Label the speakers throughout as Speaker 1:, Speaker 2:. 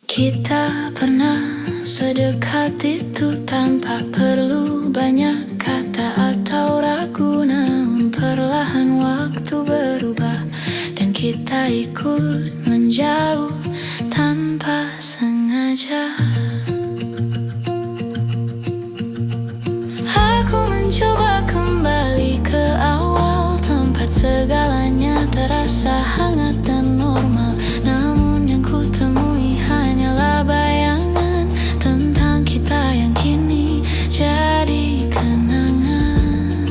Speaker 1: Kita pernah sedekat itu tanpa perlu banyak kata atau ragu. Namun perlahan waktu berubah dan kita ikut menjauh tanpa sengaja. Aku mencoba kembali ke awal, tempat segalanya terasa hangat dan normal. Namun yang ku temui hanyalah bayangan tentang kita yang kini jadi kenangan.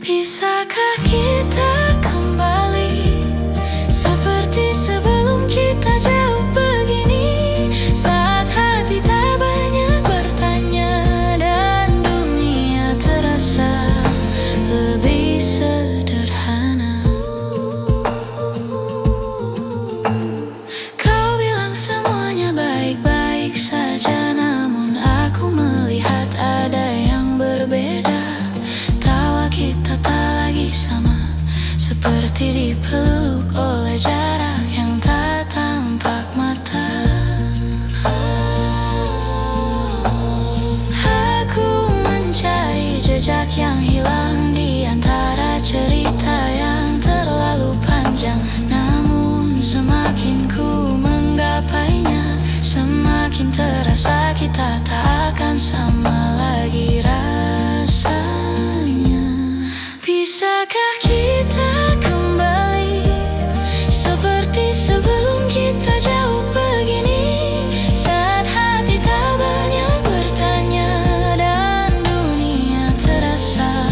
Speaker 1: Bisakah kita kembali seperti sebelum kita jauh begini, saat hati tak banyak bertanya dan dunia terasa lebih sederhana. Kau bilang semuanya baik-baik saja, namun aku melihat ada yang berbeda. Tawa kita tak lagi sama, seperti dipeluk oleh jarak yang tak tampak mata. Aku mencari jejak yang hilang di antara cerita yang terlalu panjang. Namun semakin ku menggapainya, semakin terasa kita tak akan sama lagi rasanya. Bisakah kita kembali seperti sebelum kita jauh begini, saat hati tak banyak bertanya dan dunia terasa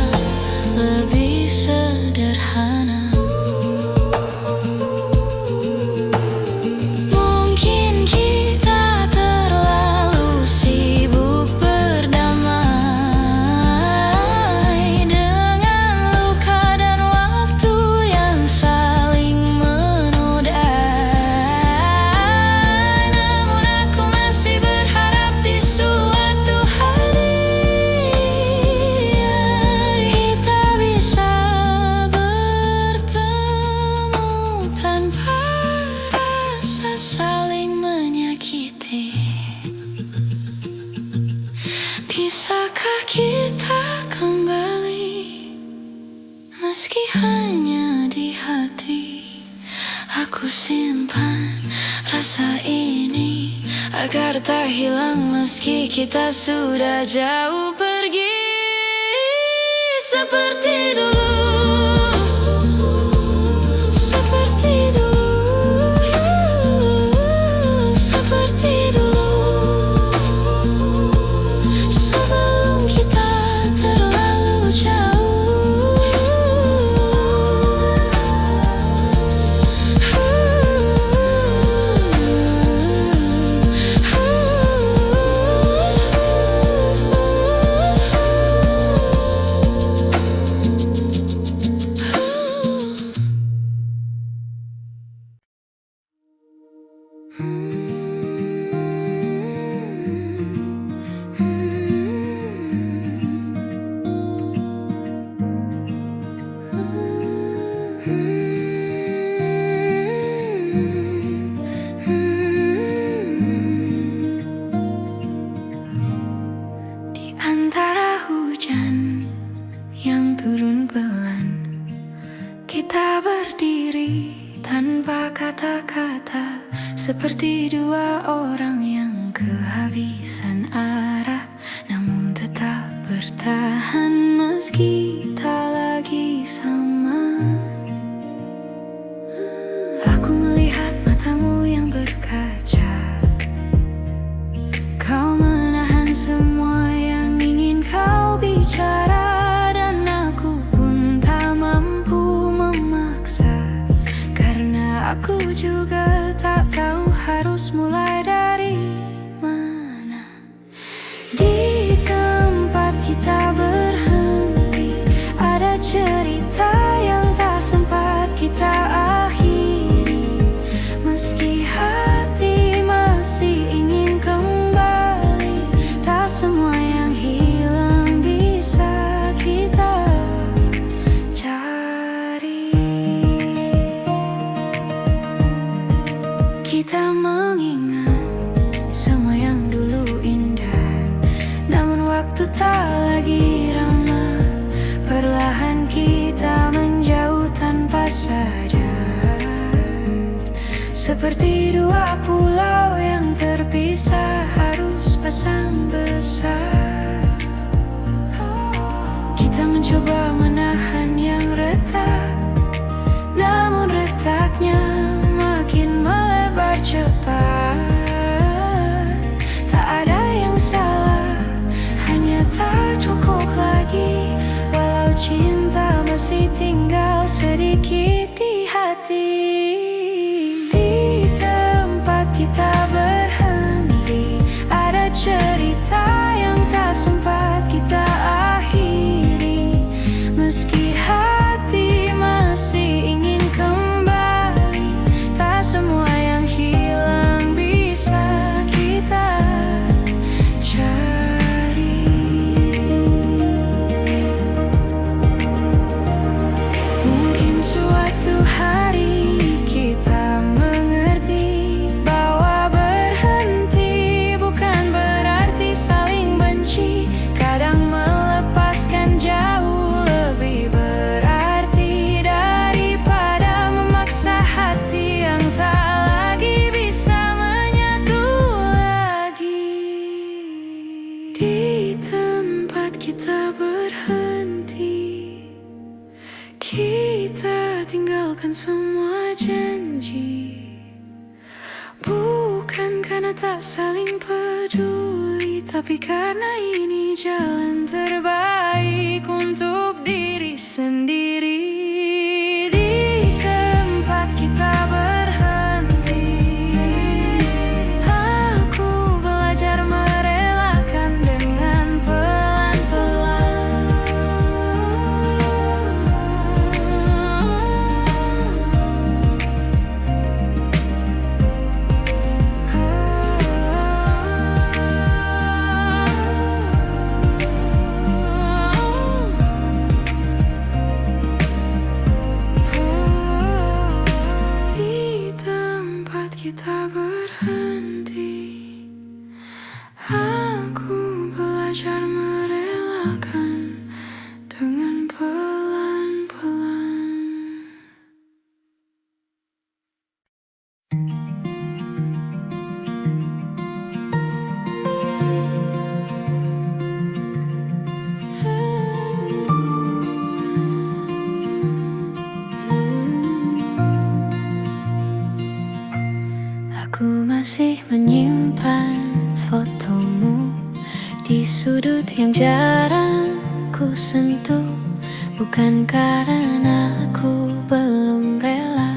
Speaker 1: lebih sederhana. Mungkin kita terlalu sibuk berdamai dengan luka dan waktu yang saling menodai. Namun aku masih berharap di suatu hari kita bisa bertemu tanpa rasa saling menyakiti. Bisakah kita kembali, meski hanya di hati? Aku simpan rasa ini agar tak hilang meski kita sudah jauh pergi. Seperti dulu, seperti dulu, seperti dulu, sebelum kita terlalu jauh. Di antara hujan yang turun pelan, kita berdiri tanpa kata-kata, seperti dua orang yang kehabisan arah, namun tetap bertahan meski tak lagi sama. Aku melihat matamu yang berkaca, kau menahan semua yang ingin kau bicara, dan aku pun tak mampu memaksa, karena aku juga tak tahu harus mulai dari mana. Di tempat kita berhenti, ada cerita yang tak sempat kita akhiri. kita mengingat semua yang dulu indah, namun waktu tak lagi ramah. Perlahan kita menjauh tanpa sadar, seperti dua pulau yang terpisah harus pasang besar. Kita mencoba menahan yang retak, namun retaknya makin melebar cepat. Tak ada yang salah, hanya tak cukup lagi. Walau cinta masih tinggal sedikit di hati. Di tempat kita berhenti, ada cerita yang tak sempat kita akhiri. Meski hati masih ingin kembali, tak semua yang hilang bisa kita cari. Mungkin suatu hari kita mengerti bahwa berhenti bukan berarti saling benci. Kadang melepaskan jauh lebih berarti daripada memaksa hati yang tak lagi bisa menyatu lagi. Di tempat kita berhenti, kita tinggalkan semua janji. Bukan karena tak saling peduli, tapi karena ini jalan terbaik untuk diri sendiri. Di tempat kita berhenti, aku belajar merelakan dengan pelan-pelan. Di tempat kita berhenti, aku belajar merelakan dengan pelan-pelan. Aku masih menyimpan fotomu di sudut yang jarang ku sentuh. Bukan karena aku belum rela,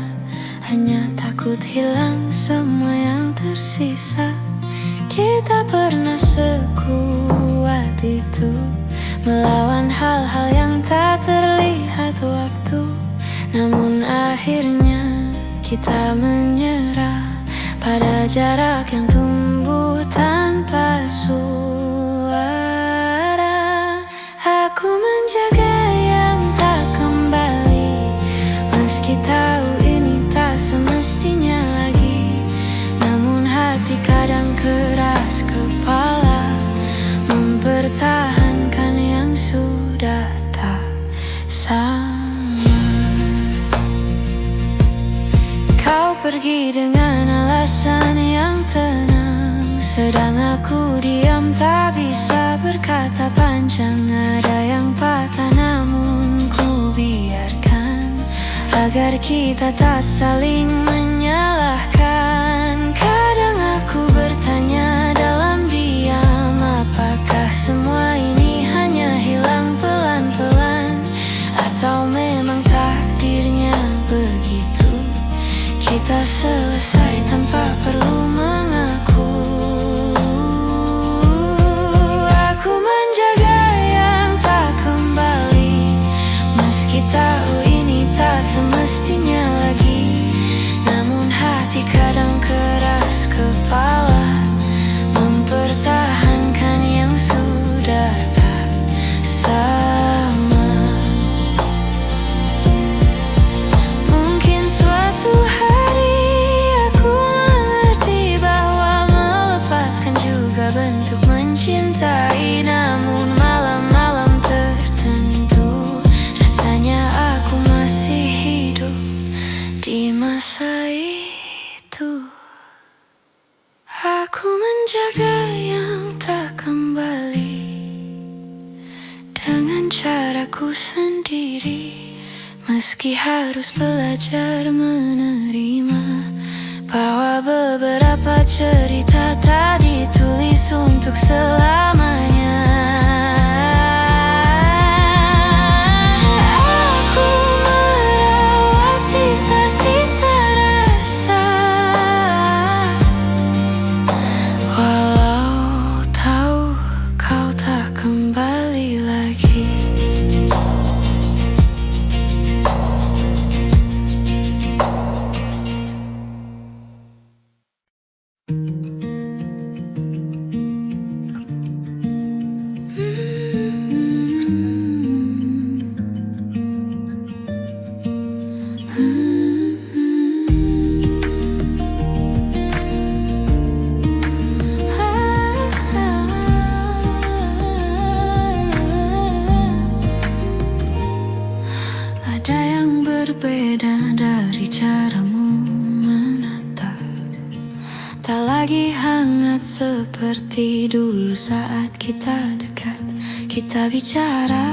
Speaker 1: hanya takut hilang semua yang tersisa. Kita pernah sekuat itu, melawan hal-hal yang tak terlihat waktu. Namun akhirnya kita menyerah pada jarak yang tumbuh tanpa suara. Aku menjaga yang tak kembali, meski tahu ini tak semestinya lagi. Namun hati kadang keras kepala, mempertahankan yang sudah tak sama. Kau pergi dengan alasan yang tenang, sedang aku diam tak bisa berkata panjang. Ada yang patah namun ku biarkan, agar kita tak saling menyalahkan. Kadang aku bertanya dalam diam, apakah semua ini hanya hilang pelan-pelan, atau memang takdirnya begitu. Kita selesai tanpa perlu mengaku. Aku menjaga yang tak kembali, meski tahu ini tak semestinya lagi. Namun hati kadang keras kepala, mempertahankan yang sudah tak sama. Mungkin suatu hari aku mengerti itu. Aku menjaga yang tak kembali dengan caraku sendiri, meski harus belajar menerima bahwa beberapa cerita tak ditulis untuk selamanya. Aku merawat sisa-sisa rasa, walau tahu kau tak kembali lagi. Ada yang berbeda dari caramu menatap, tak lagi hangat seperti dulu saat kita dekat. Kita bicara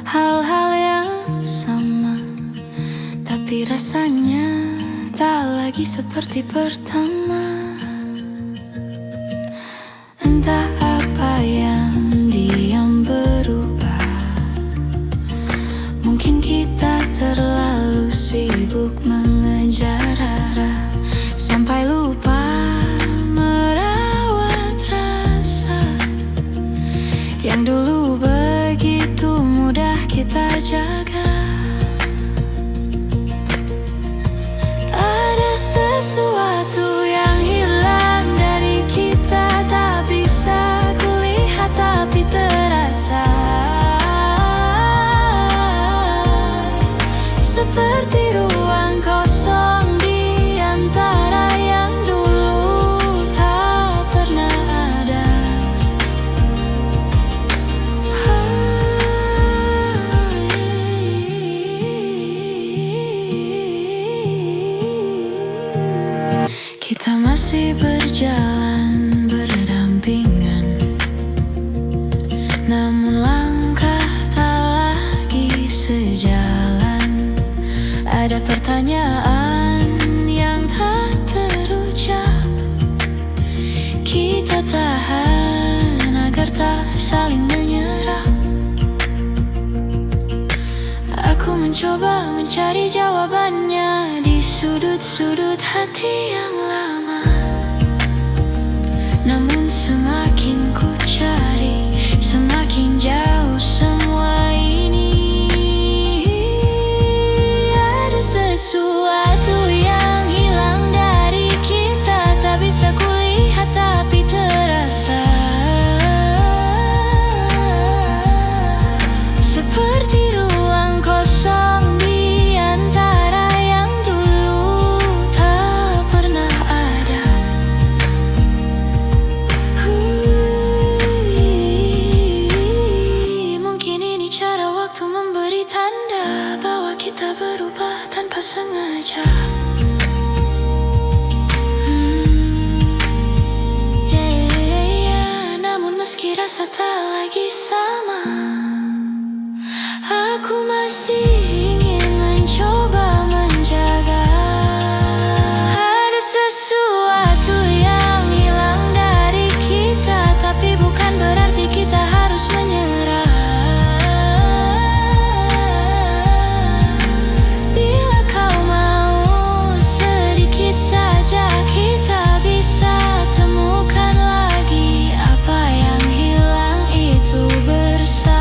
Speaker 1: hal-hal yang sama, tapi rasanya tak lagi seperti pertama. Entah apa yang diam berubah, mungkin kita terlalu sibuk mengejar arah, sampai lupa merawat rasa yang dulu begitu mudah kita jaga. Ada sesuatu yang hilang dari kita, tak bisa kulihat tapi terasa, seperti ruang kosong di antara yang dulu tak pernah ada. Kita masih berjalan berdampingan, namun langkah tak lagi sejalan. Ada pertanyaan yang tak terucap, kita tahan agar tak saling menyerap. Aku mencoba mencari jawabannya di sudut-sudut hati yang lama, namun semakin ku cari, semakin jauh semua ini. Ada sesuatu yang hilang dari kita, tak bisa kulihat tapi terasa, seperti ruang kosong di antara yang dulu tak pernah ada. Mungkin ini cara waktu memberi tanda bahwa kita berubah tanpa sengaja. Namun meski rasa tak lagi sama, aku masih ingin mencoba menjaga. Ada sesuatu yang hilang dari kita, tapi bukan berarti kita harus menyerah. Bila kau mau sedikit saja, kita bisa temukan lagi apa yang hilang itu bersama.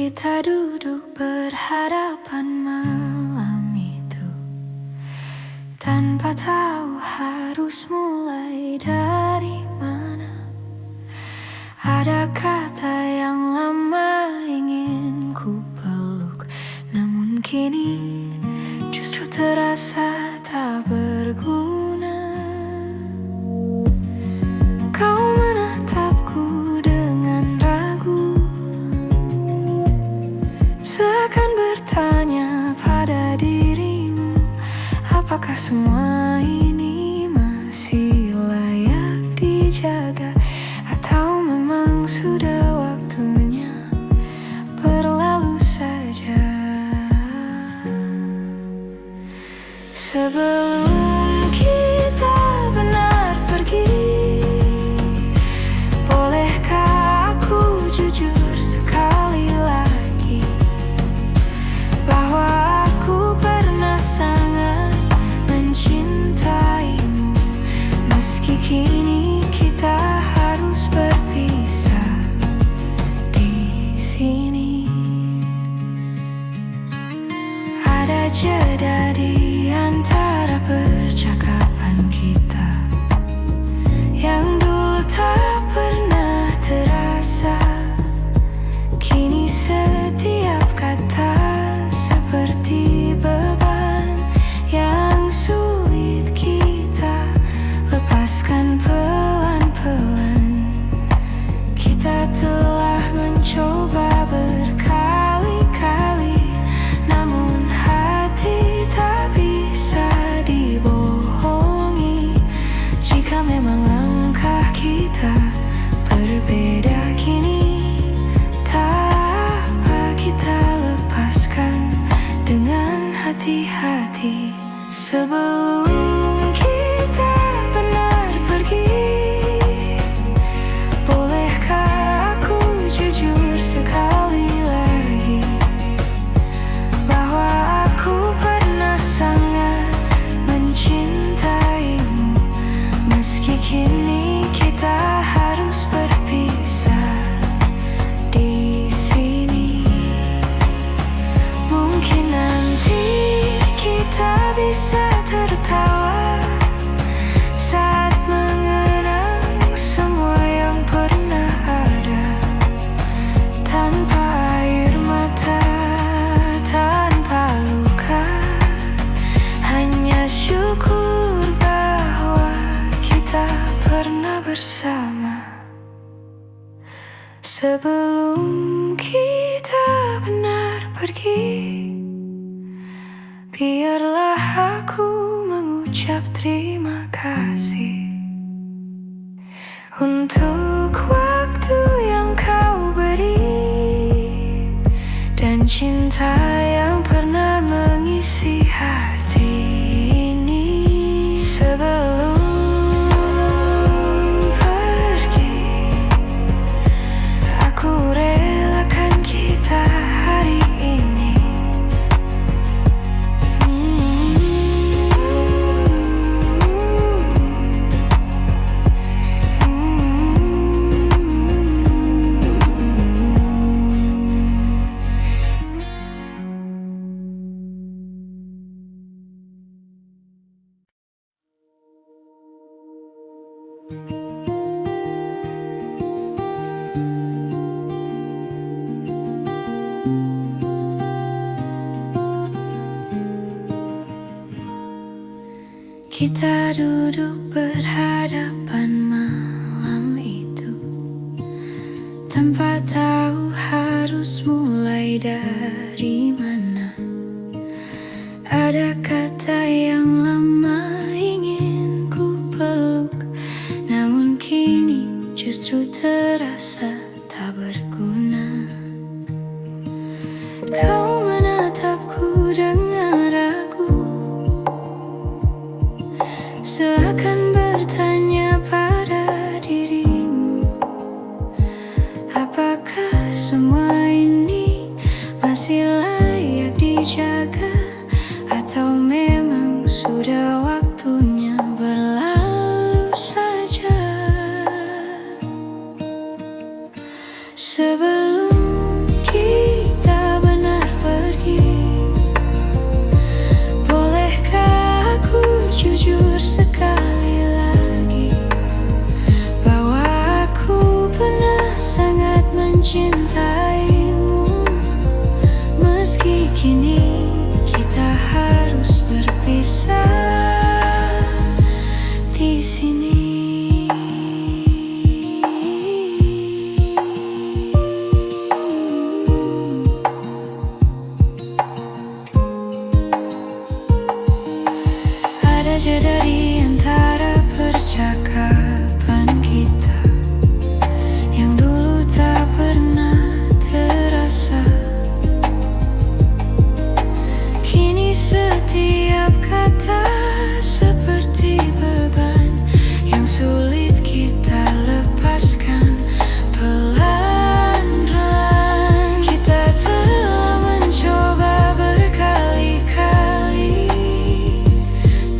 Speaker 1: Kita duduk berhadapan malam itu, tanpa tahu harus mulai dari mana. Ada kata yang lama ingin ku peluk, namun kini justru terasa tak berguna. Kau menatapku dengan ragu, seakan bertanya pada dirimu, apakah semua ini masih layak dijaga, atau memang sudah waktunya berlalu saja. Sebelum kita benar pergi, bolehkah aku jujur sekali lagi bahwa aku pernah sangat mencintaimu, meski kini kita harus berpisah di sini. Ada jeda di antara percakapan kita yang dulu tak pernah terasa. Kini setiap kata seperti beban yang sulit kita lepaskan pelan-pelan. Kita telah mencoba berkali-kali, namun hati tak bisa dibohongi. Jika memang langkah kita berbeda kini, tak apa kita lepaskan dengan hati-hati. Sebelum kita benar pergi, bolehkah aku jujur sekali lagi bahwa aku pernah sangat mencintaimu, meski kini kita harus berpisah di sini. Mungkin nanti kita bisa tertawa saat mengenang semua yang pernah ada, tanpa air mata, tanpa luka, hanya syukur bahwa kita pernah bersama. Sebelum kita benar pergi, biarlah aku mengucap terima kasih untuk waktu yang kau beri dan cinta yang pernah mengisi hati ini. Sebelum pergi, aku relakan kita hari ini. Kita duduk berhadapan malam itu, tanpa tahu harus mulai dari mana. Ada kata yang lama ingin ku peluk, namun kini justru terasa tak berguna. Kau menatapku dengan ragu, seakan bertanya pada dirimu, apakah semua ini masih layak dijaga, atau memang sudah waktunya berlalu saja. Sebelum kita sini. Ada jeda di antara percakapan kita yang dulu tak pernah terasa. Kini setiap kata seperti beban yang sulit kita lepaskan. Pelan-pelan kita telah mencoba berkali-kali,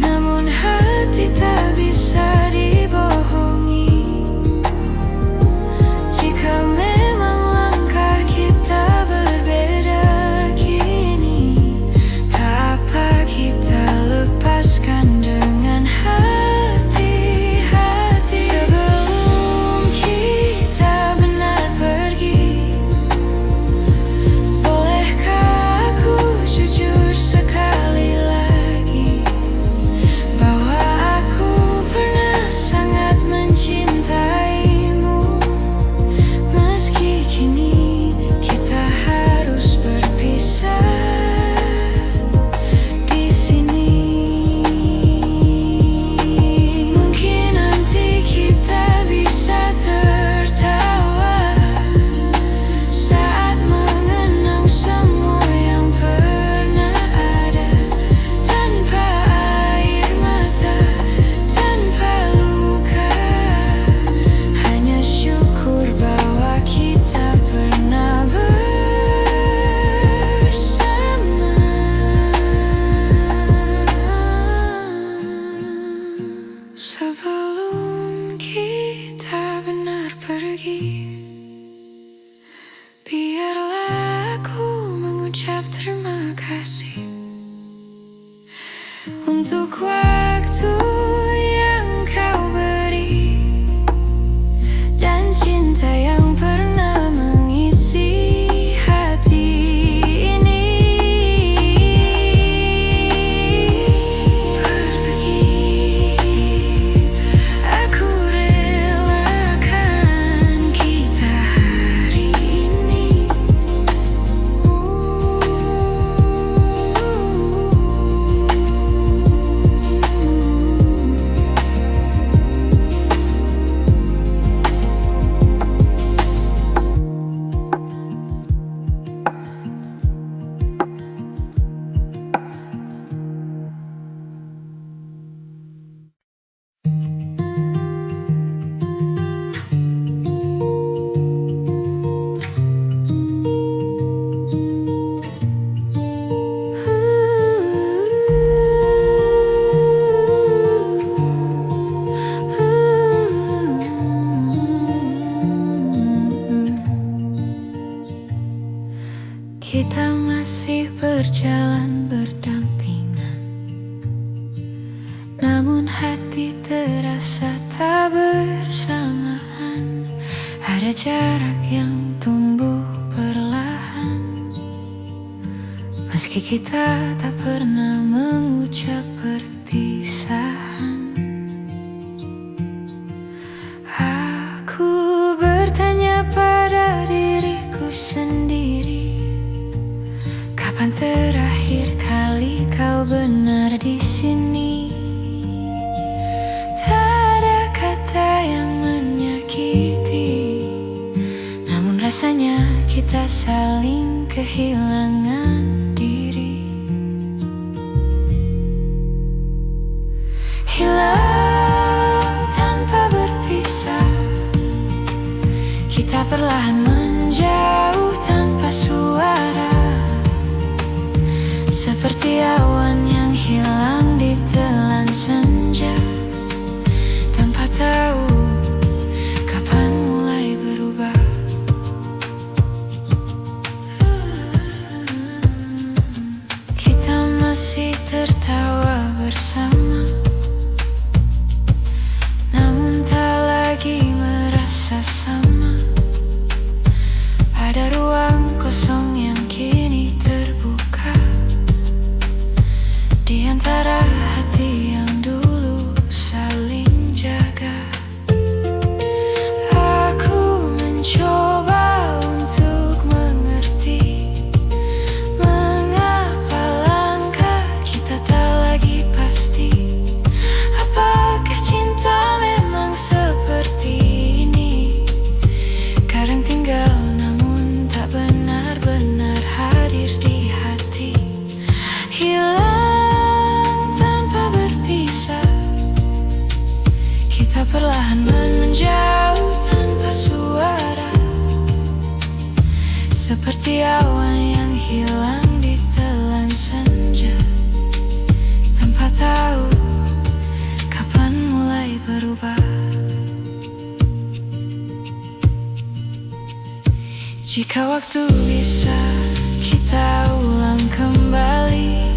Speaker 1: namun hati tak bisa dibohongi. Jika memang langkah kita berbeda kini, tak apa kita lepaskan dengan hati-hati. Sebelum kita benar pergi, bolehkah aku jujur sekali lagi bahwa aku pernah sangat mencintaimu. Meski kini kita harus berpisah di sini. Mungkin nanti kita bisa tertawa saat mengenang semua yang pernah ada, tanpa air mata, tanpa luka. Hanya syukur bahwa kita pernah bersama. Sebelum kita benar pergi, biarlah aku mengucap terima kasih untuk waktu yang kau beri dan cinta yang pernah mengisi hati ini. Pergi, aku relakan kita hari ini. Kita masih berjalan berdampingan, namun hati terasa tak bersamaan. Ada jarak yang tumbuh perlahan, meski kita tak pernah mengucap perpisahan. Aku bertanya pada diriku sendiri, kapan terakhir kali kau benar di sini? Tak ada kata yang menyakiti, namun rasanya kita saling kehilangan diri. Hilang tanpa berpisah, kita perlahan menjauh tanpa suara, seperti awan yang hilang di telan senja, tanpa tahu kapan mulai berubah. Kita masih tertawa bersama, namun tak lagi merasa sama. Ada ruang kosong yang kini terbuka di antara Kita perlahan menjauh tanpa suara, seperti awan yang hilang di telan senja, tanpa tahu kapan mulai berubah. Jika waktu bisa kita ulang kembali,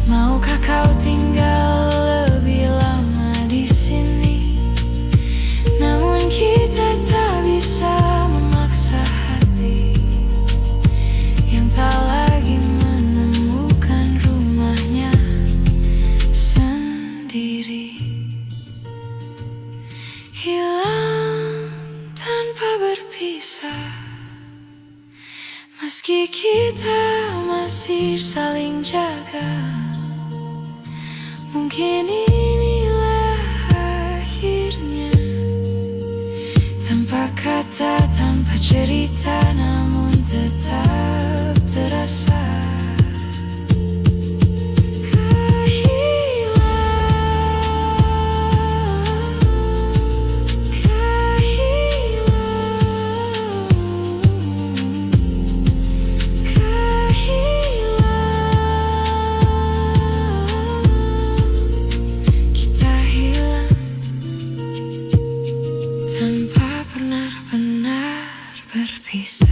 Speaker 1: maukah kau tinggal lebih lama di sini? Namun kita tak bisa memaksa hati yang tak lagi menemukan rumahnya sendiri. Hilang tanpa berpisah, meski kita masih saling jaga. Mungkin inilah akhirnya, tanpa kata, tanpa cerita, namun tetap terasa. Tanpa benar-benar berpisah.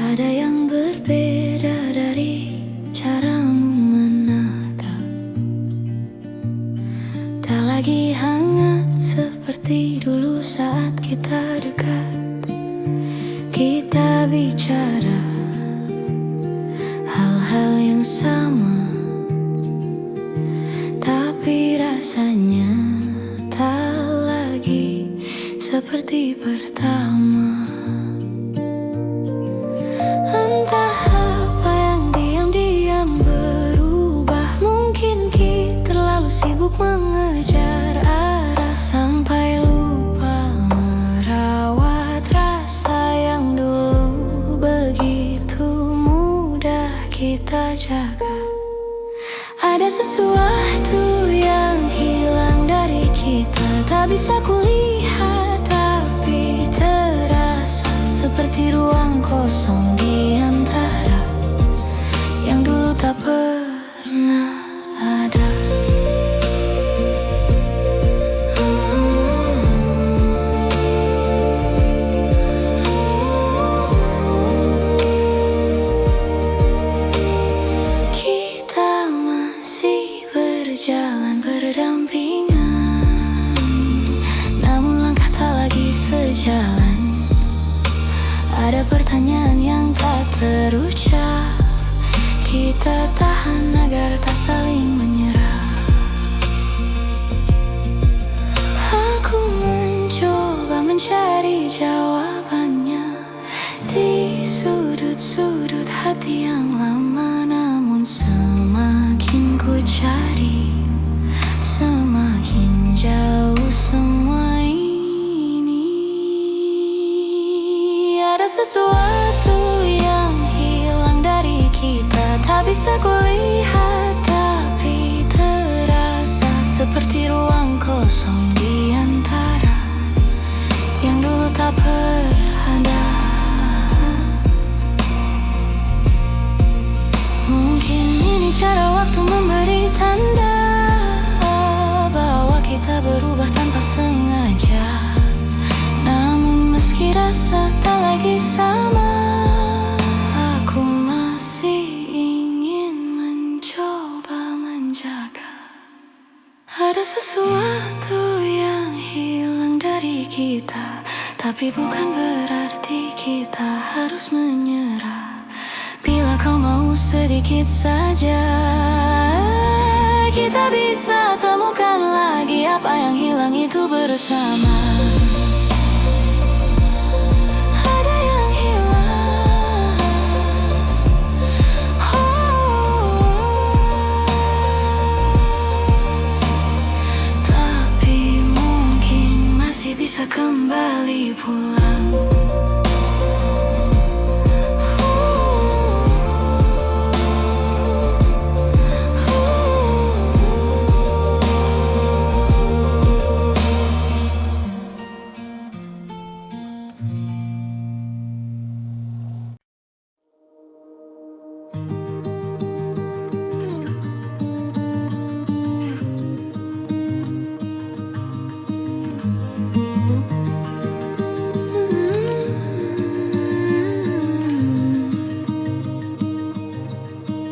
Speaker 1: Ada yang berbeda dari caramu menatap, tak lagi hangat seperti dulu saat kita dekat. Kita bicara hal-hal yang sama, tapi rasanya tak lagi seperti pertama. Entah apa yang diam-diam berubah. Mungkin kita terlalu sibuk mengejar arah, sampai lupa merawat rasa yang dulu begitu mudah kita jaga. Ada sesuatu yang hilang dari kita, tak bisa kulihat tapi terasa seperti ruang kosong di antara yang dulu tak pernah ada. Kita masih berjalan berdampingan, namun langkah tak lagi sejalan. Ada pertanyaan yang tak terucap, kita tahan agar tak saling menyerah. Aku mencoba mencari jawabannya di sudut-sudut hati yang lama, namun semakin ku cari, semakin jauh semua ini. Ada sesuatu yang hilang dari kita, tak bisa kulihat tapi terasa seperti ruang kosong di antara yang dulu tak berada. Mungkin ini cara waktu memberi tanda bahwa kita berubah tanpa sengaja. Namun meski rasa tak lagi sama, aku masih ingin mencoba menjaga. Ada sesuatu yang hilang dari kita, tapi bukan berarti kita harus menyerah. Bila kau mau sedikit saja, kita bisa temukan lagi apa yang hilang itu bersama. Ada yang hilang, tapi mungkin masih bisa kembali pulang.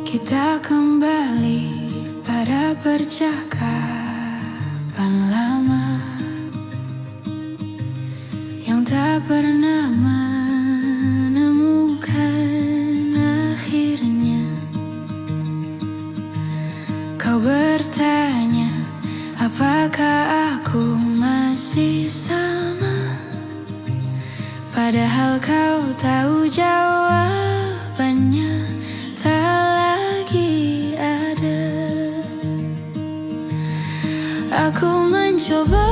Speaker 1: Kita kembali pada percakapan lama yang tak pernah menemukan akhirnya. Kau bertanya, apakah aku masih sama? Padahal kau tahu jawabannya tak lagi ada. Aku mencoba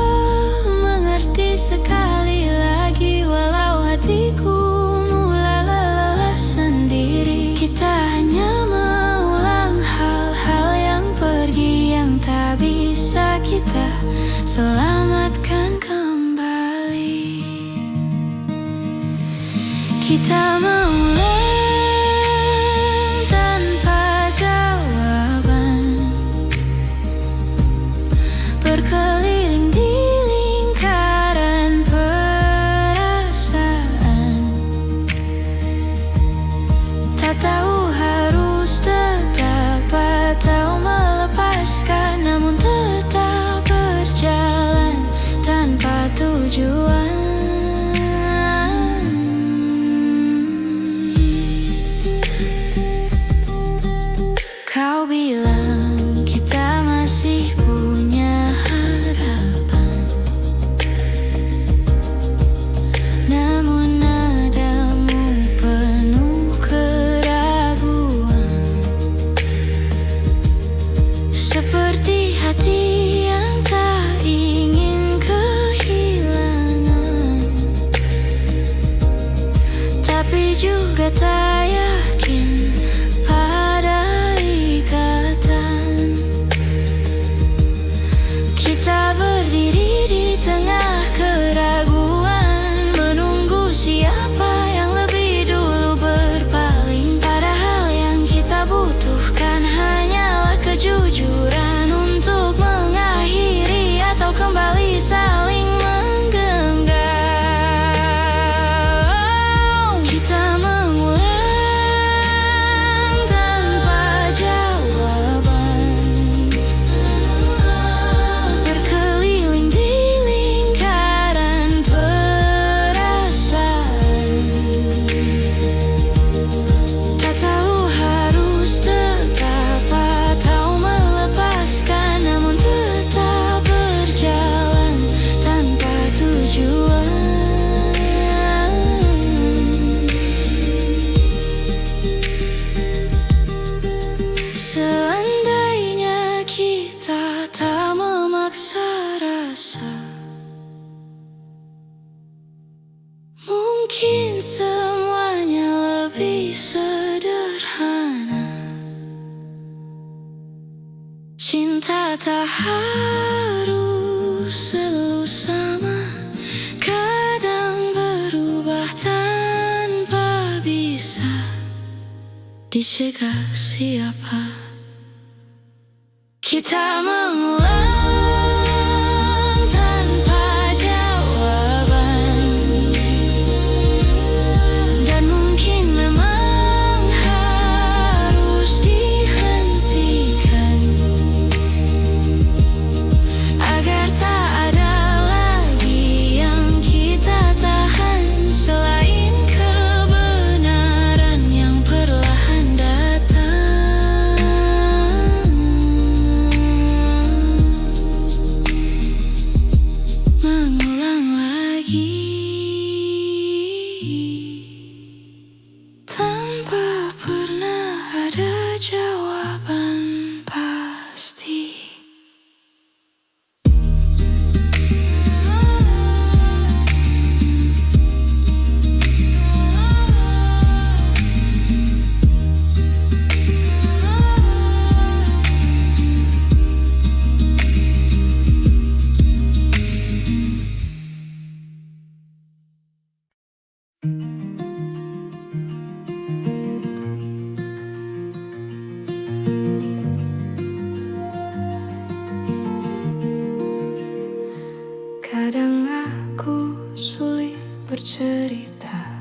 Speaker 1: mengerti sekali lagi, walau hatiku mulai lelah sendiri. Kita hanya mengulang hal-hal yang pergi, yang tak bisa kita selamatkan kembali. Kita mengulang tanpa jawaban, berkeliling di lingkaran perasaan. Tak tahu harus tetap atau melepaskan, namun tetap berjalan tanpa tujuan. Kau bilang kita masih punya harapan, namun nadamu penuh keraguan, seperti hati yang tak ingin kehilangan, tapi juga tak yakin pada ikatan. Kita berdiri di tengah keraguan, menunggu siapa yang lebih dulu berpaling. Padahal yang kita butuhkan hanyalah kejujuran untuk mengakhiri atau kembali saling menggenggam. Kita mengulang tanpa jawaban, berkeliling di lingkaran perasaan. Tak tahu harus tetap atau melepaskan, namun tetap berjalan tanpa tujuan. Seandainya kita tak memaksa rasa, mungkin semuanya lebih sederhana. Cinta tak harus selalu sama, kadang berubah tanpa bisa dicegah siapa. Kita mengulang tanpa jawaban, dan mungkin memang harus dihentikan, agar tak ada lagi yang kita tahan selain kebenaran yang perlahan datang. Kadang aku sulit bercerita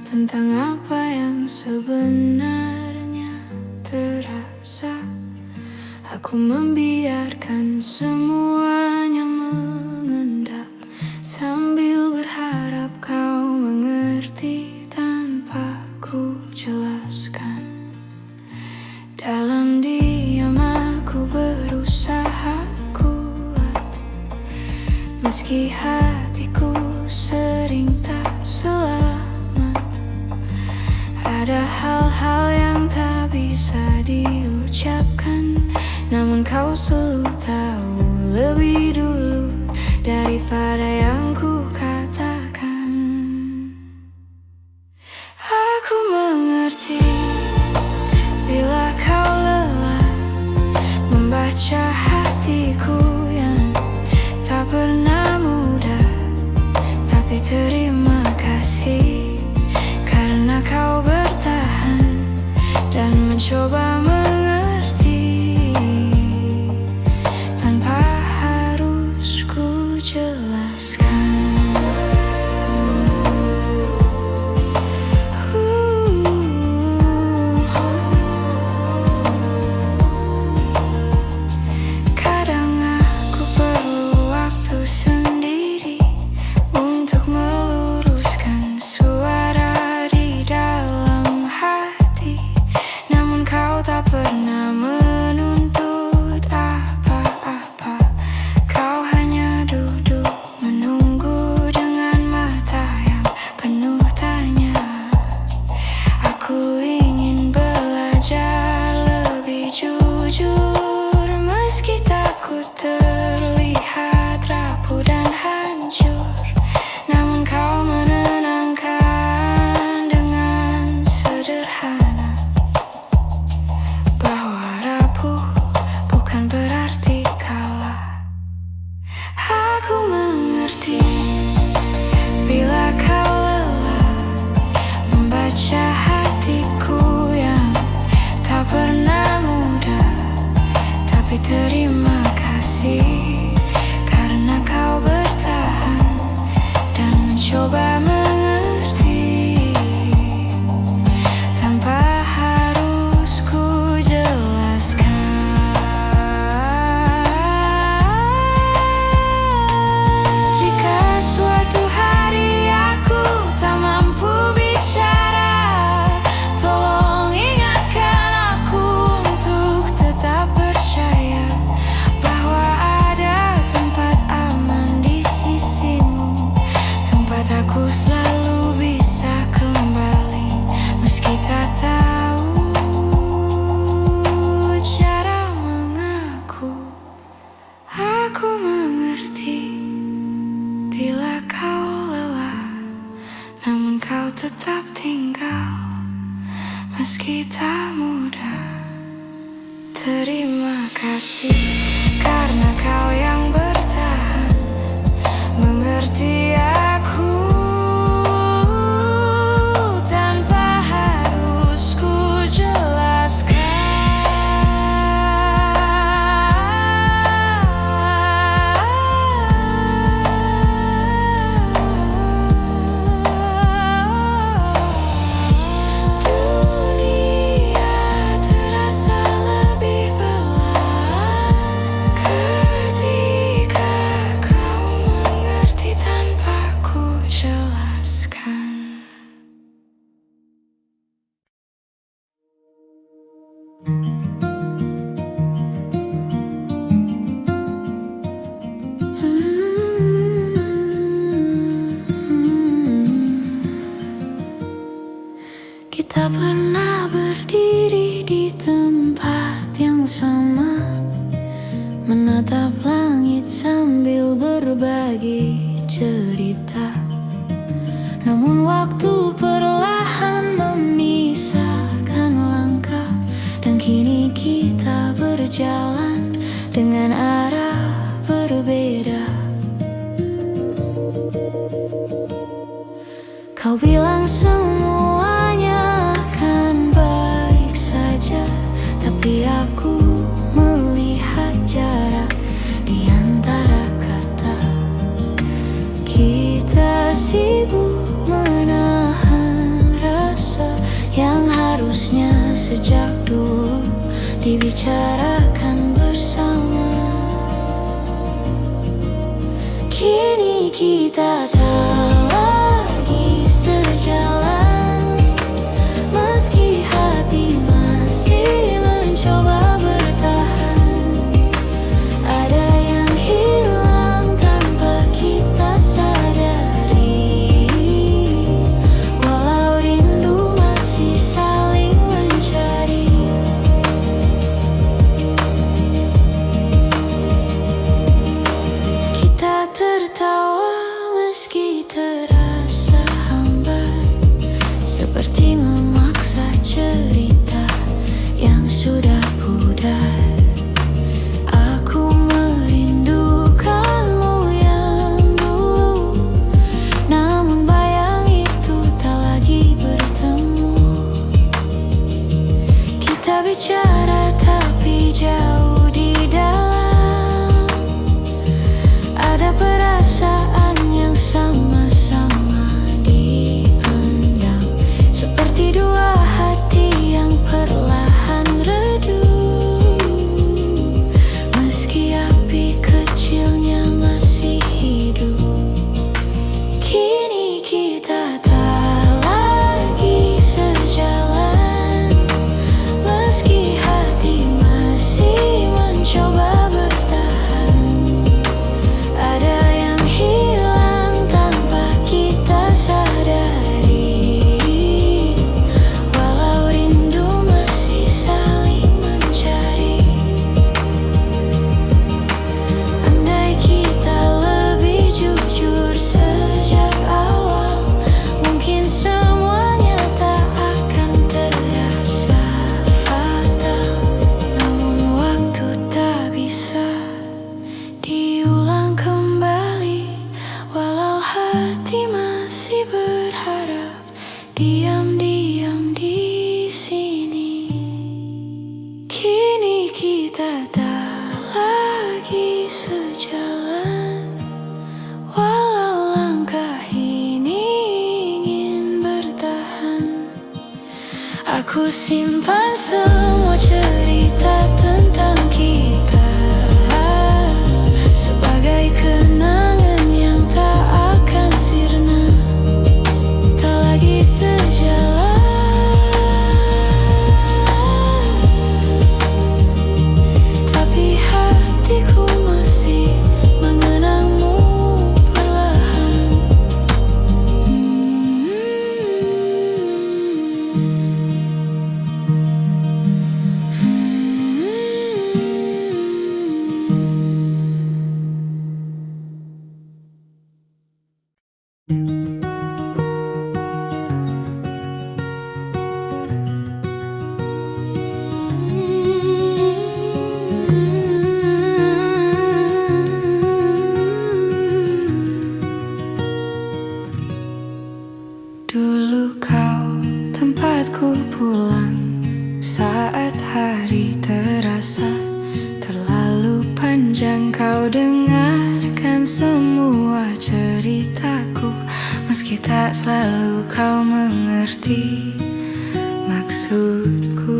Speaker 1: tentang apa yang sebenarnya terasa. Aku membiarkan semuanya mengendap sambil berharap kau mengerti tanpa ku jelaskan. Dalam diam aku berusaha kuat, meski hatiku sering tak selamat. Ada hal-hal yang tak bisa diucapkan, namun kau selalu tahu lebih dulu daripada yang ku katakan. Aku mengerti bila kau lelah membaca hatiku yang tak pernah mudah. Tapi terima kasih karena kau bertahan dan mencoba mengerti tanpa harus ku jelaskan. Kadang aku perlu waktu sendiri untuk meluruskan suara di dalam hati, namun kau tak pernah menuntut apa-apa. Kau hanya duduk menunggu dengan mata yang penuh tanya. Aku ingin belajar lebih jujur, meski takut terlihat rapuh dan hancur. Namun kau menenangkan dengan sederhana bahwa rapuh bukan berarti kalah. Aku mengerti bila kau lelah membaca hatiku yang tak pernah mudah. Tapi terima kasih karena kau bertahan dan mencoba mengerti tanpa harus ku jelaskan. Jika suatu hari aku tak mampu bicara, tolong ingatkan aku untuk tetap percaya bahwa ada tempat aman di sisimu, tempat aku selalu bisa kembali meski tak tahu cara mengaku. Aku mengerti bila kau lelah, namun kau tetap tinggal meski tak mudah. Terima kasih karena kau yang bertahan mengerti aku tanpa harus ku jelaskan. Dunia terasa lebih pelan ketika kau mengerti tanpa ku jelaskan. Kita pernah berdiri di tempat yang sama, menatap langit sambil berbagi cerita. Namun waktu perlahan memisahkan langkah, dan kini kita berjalan dengan arah berbeda. Kau bilang semuanya akan baik saja, tapi aku melihat jarak di antara kata. sibuk menahan rasa yang harusnya sejak dulu dibicarakan bersama. Kini kita tak lagi sejalan, meski hati masih mencoba bertahan. Ada yang hilang tanpa kita sadari, walau rindu masih saling mencari. Kita tertawa meski terasa hambar, seperti memaksa cerita yang sudah pudar. Aku merindukanmu yang dulu, namun bayang itu tak lagi bertemu. Kita bicara tapi jauh di dalam, ada perasaan yang sama-sama dipendam, seperti dua hati yang perlahan redup, meski api kecilnya masih hidup. Kini kita tak lagi sejalan, meski hati masih mencoba bertahan. Ada yang hilang tanpa kita sadari, walau rindu masih saling mencari. Andai kita lebih jujur sejak awal, mungkin semuanya tak akan terasa fatal. Namun waktu tak bisa diulang kembali, walau hati masih berharap diam-diam di sini. Kini kita tak lagi sejalan, walau langkah ini ingin bertahan. Aku simpan semua cerita tentang kita sebagai kenangan yang tak akan sirna. Tak lagi sejalan, tapi hatiku masih mengenangmu perlahan. Dulu kau tempatku pulang saat hari terasa terlalu panjang. Kau dengarkan semua ceritaku, meski tak selalu kau mengerti maksudku.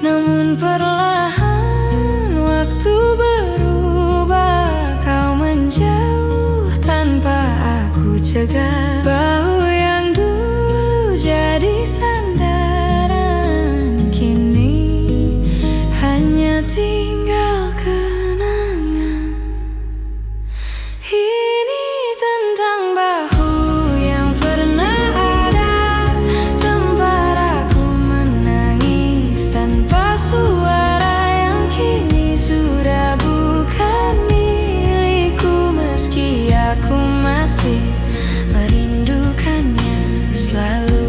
Speaker 1: Namun perlahan waktu berubah, kau menjauh tanpa aku cegah. Bahu yang dulu jadi sandaran, kini hanya tinggal kenangan. Ini tentang bahu yang pernah ada, tempat aku menangis tanpa suara, yang kini sudah bukan milikku, meski aku masih merindukannya selalu.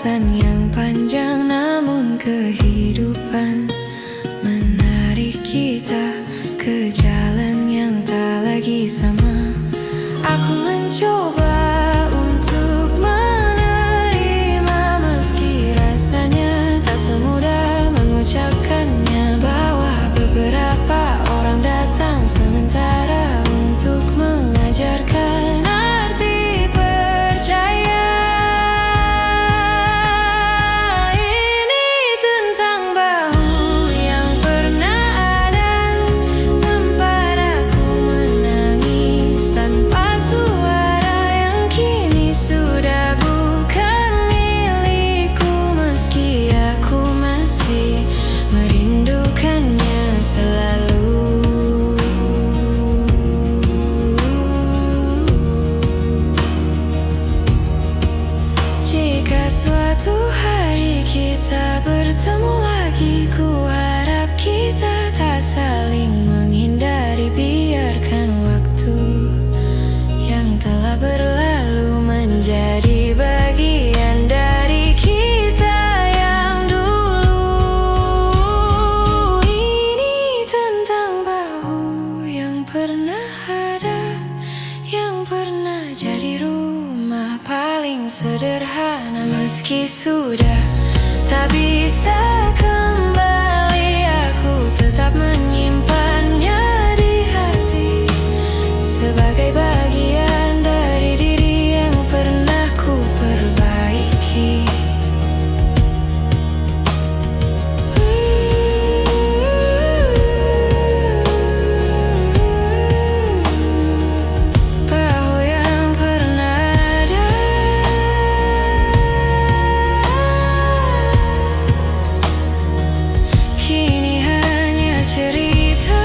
Speaker 1: perjalanan yang panjang, namun kehidupan menarik kita ke jalan yang tak lagi sama. Aku mencoba untuk menerima, meski rasanya tak semudah mengucapkannya, bahwa beberapa orang datang sementara untuk mengajarkan arti percaya. Ini tentang bahu yang pernah ada, tempat aku menangis tanpa suara, yang kini sudah bukan milikku, meski aku masih merindukannya selalu. Jika suatu hari kita bertemu lagi, ku harap kita tak saling menghindari. Biarkan waktu yang telah berlalu menjadi bagian dari kita yang dulu. Ini tentang bahu yang pernah ada, yang pernah jadi rumah paling sederhana, meski sudah tak bisa kembali, aku tetap menyimpannya di hati sebagai bagian dari diri yang pernah ku perbaiki. Bahu yang pernah ada, kini hanya cerita.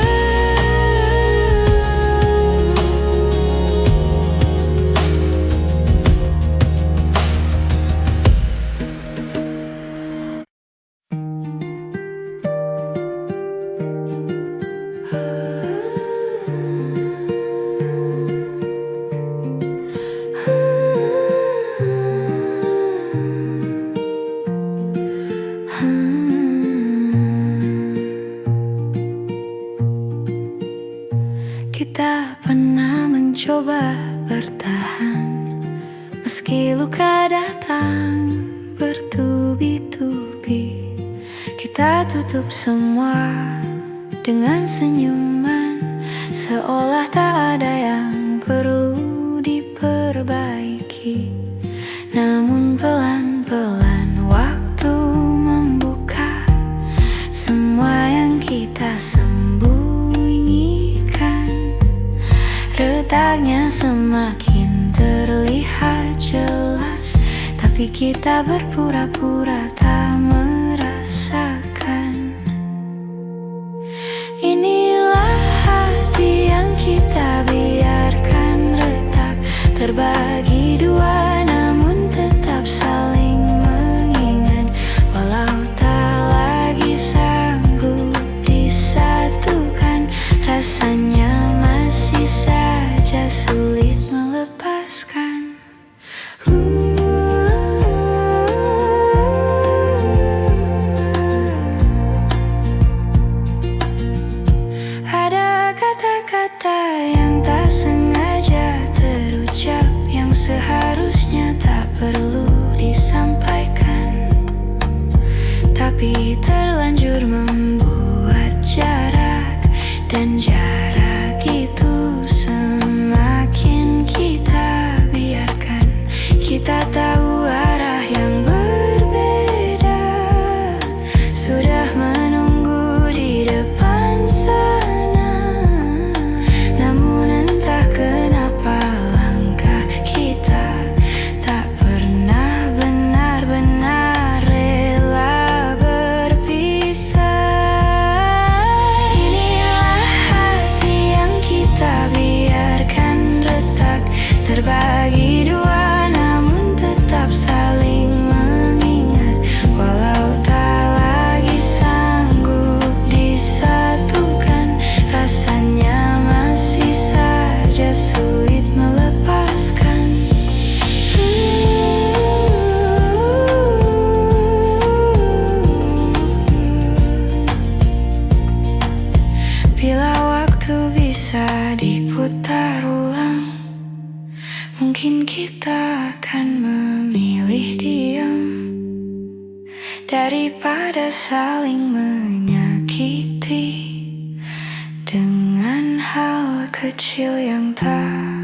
Speaker 1: Kita pernah mencoba bertahan, meski luka datang bertubi-tubi. Kita tutup semua dengan senyuman, seolah tak ada yang perlu diperbaiki. Namun pelan-pelan waktu membuka semua yang kita sembunyikan. Retaknya semakin terlihat jelas, tapi kita berpura-pura tak merasakan. Inilah hati yang kita biarkan retak, terbagi dua namun tetap saling mengingat. Walau tak lagi sanggup disatukan, rasanya masih saja sulit melepaskan. Ada kata-kata yang tak sengaja terucap, yang seharusnya tak perlu disampaikan, tapi terlanjur membuat jarak, dan jarak itu semakin kita biarkan. Kita tahu arah yang berbeda, sudah menunggu di depan sana, namun entah kenapa langkah kita tak pernah benar-benar rela berpisah. Inilah hati yang kita biarkan retak, terbagi dua namun tetap kita akan memilih diam daripada saling menyakiti dengan hal kecil yang tak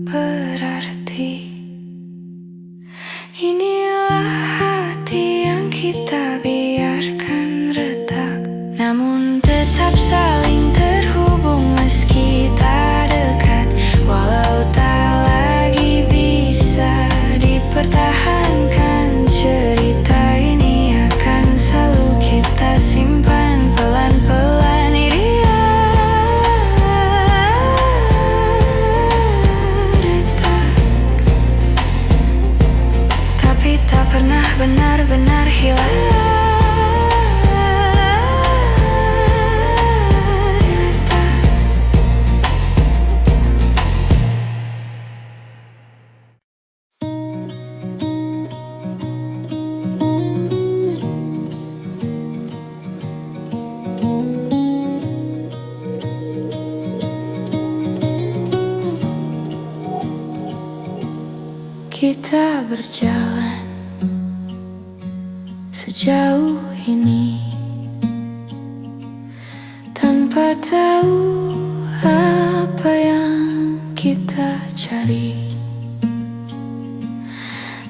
Speaker 1: berarti. Inilah hati yang kita biarkan retak, namun tetap saling terhubung meski tak dekat. Walau tak lagi bisa dipertahankan, cerita ini akan selalu kita simpan pelan-pelan. Dia retak, tapi tak pernah benar-benar hilang. Kita berjalan sejauh ini tanpa tahu apa yang kita cari.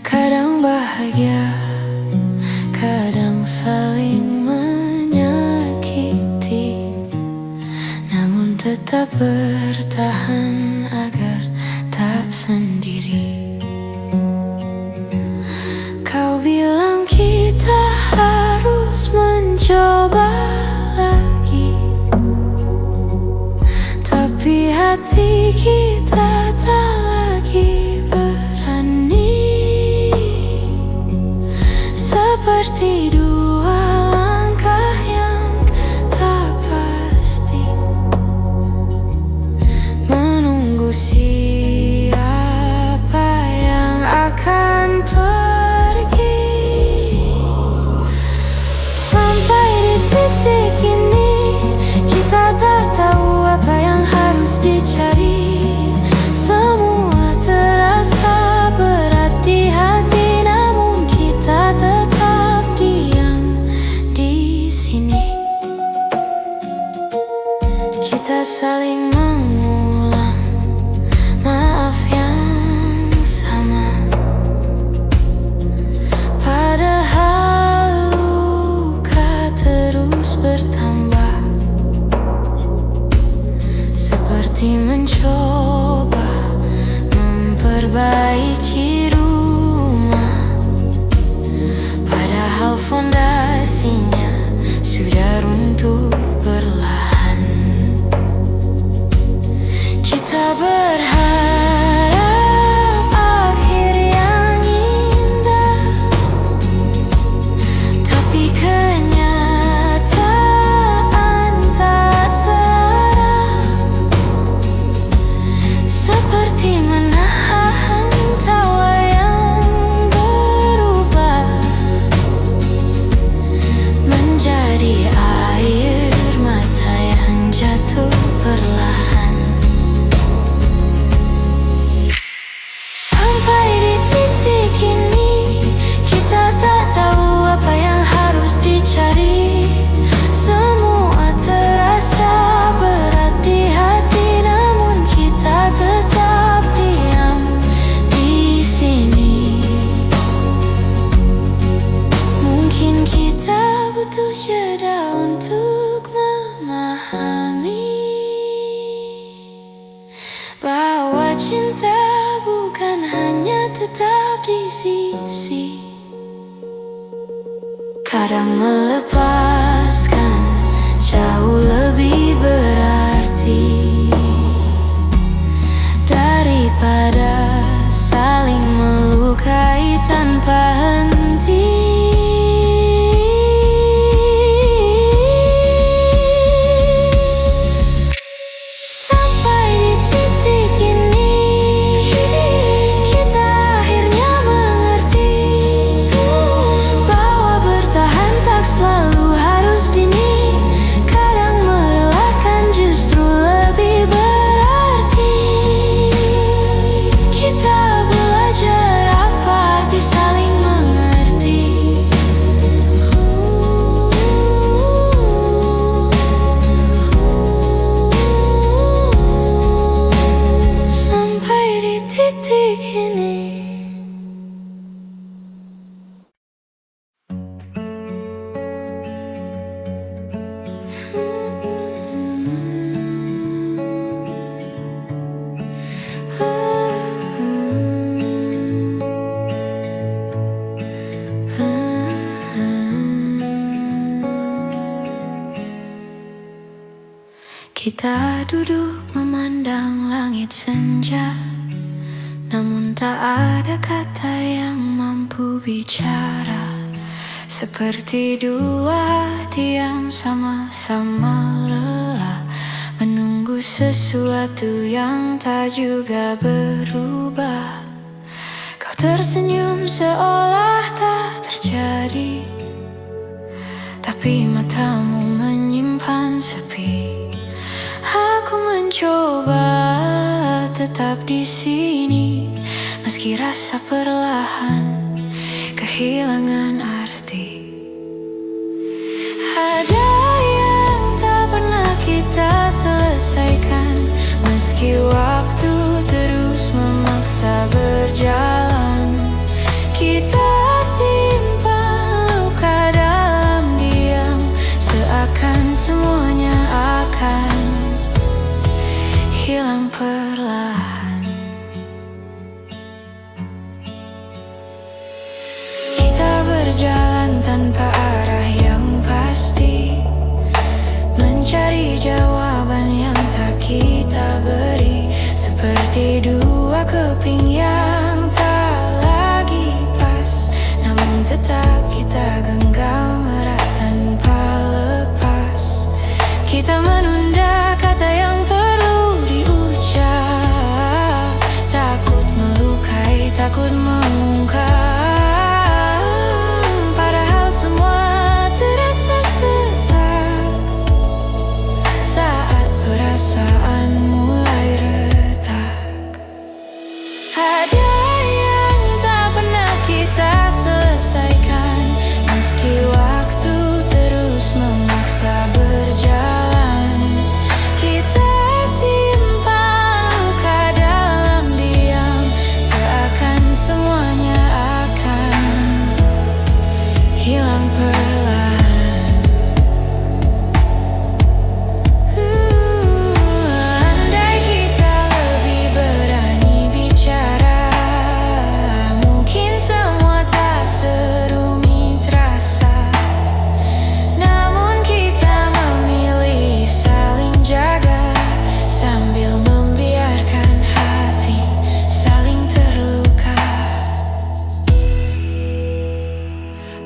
Speaker 1: Kadang bahagia, kadang saling menyakiti, namun tetap bertahan agar tak sendiri. Kau bilang kita harus mencoba lagi, tapi hati kita tak lagi berani. Seperti dua langkah yang tak pasti, menunggu siapa yang akan pergi. Sampai di titik ini, kita tak tahu apa yang harus dicari. Semua terasa berat di hati, namun kita tetap diam di sini. Kita saling mengulang maaf yang sama, padahal luka terus bertambah. Seperti mencoba memperbaiki rumah, padahal fondasinya sudah runtuh perlahan. Kita berharap akhir yang indah, tapi kenyataan tak serah. Seperti menahan tawa yang berubah menjadi air mata yang jatuh perlahan. Sampai di titik ini, kita tak tahu apa yang harus dicari. Semua terasa berat di hati, namun kita tetap diam di sini. Mungkin kita butuh jeda untuk memahami bahwa cinta bukan hanya tetap di sisi. Kadang melepaskan jauh lebih berarti daripada saling melukai tanpa henti. Sampai di titik ini, kita akhirnya mengerti bahwa bertahan tak selalu harus dini. Kadang merelakan justru lebih berarti. Kita belajar Kita duduk memandang langit senja, namun tak ada kata yang mampu bicara. Seperti dua hati yang sama-sama lelah, menunggu sesuatu yang tak juga berubah. Kau tersenyum seolah tak terjadi, tapi matamu menyimpan sepi. Aku mencoba tetap di sini, meski rasa perlahan kehilangan arti. Ada yang tak pernah kita selesaikan, meski waktu terus memaksa berjalan. Kita simpan luka dalam diam, seakan semuanya akan hilang perlahan. Kita berjalan tanpa arah yang pasti, mencari jawaban yang tak kita beri. Seperti dua keping yang tak lagi pas, namun tetap kita genggam erat tanpa lepas. Kita menunda kata yang perlu diucap, takut melukai, takut mengungkap. Padahal semua terasa sesak saat perasaan mulai retak. Ada yang tak pernah kita selesaikan, meski waktu terus memaksa berjalan. Kita simpan luka dalam diam, seakan semuanya akan hilang perlahan. Andai kita lebih berani bicara, mungkin semua tak serumit rasa. Namun kita memilih saling jaga, sambil membiarkan hati saling terluka.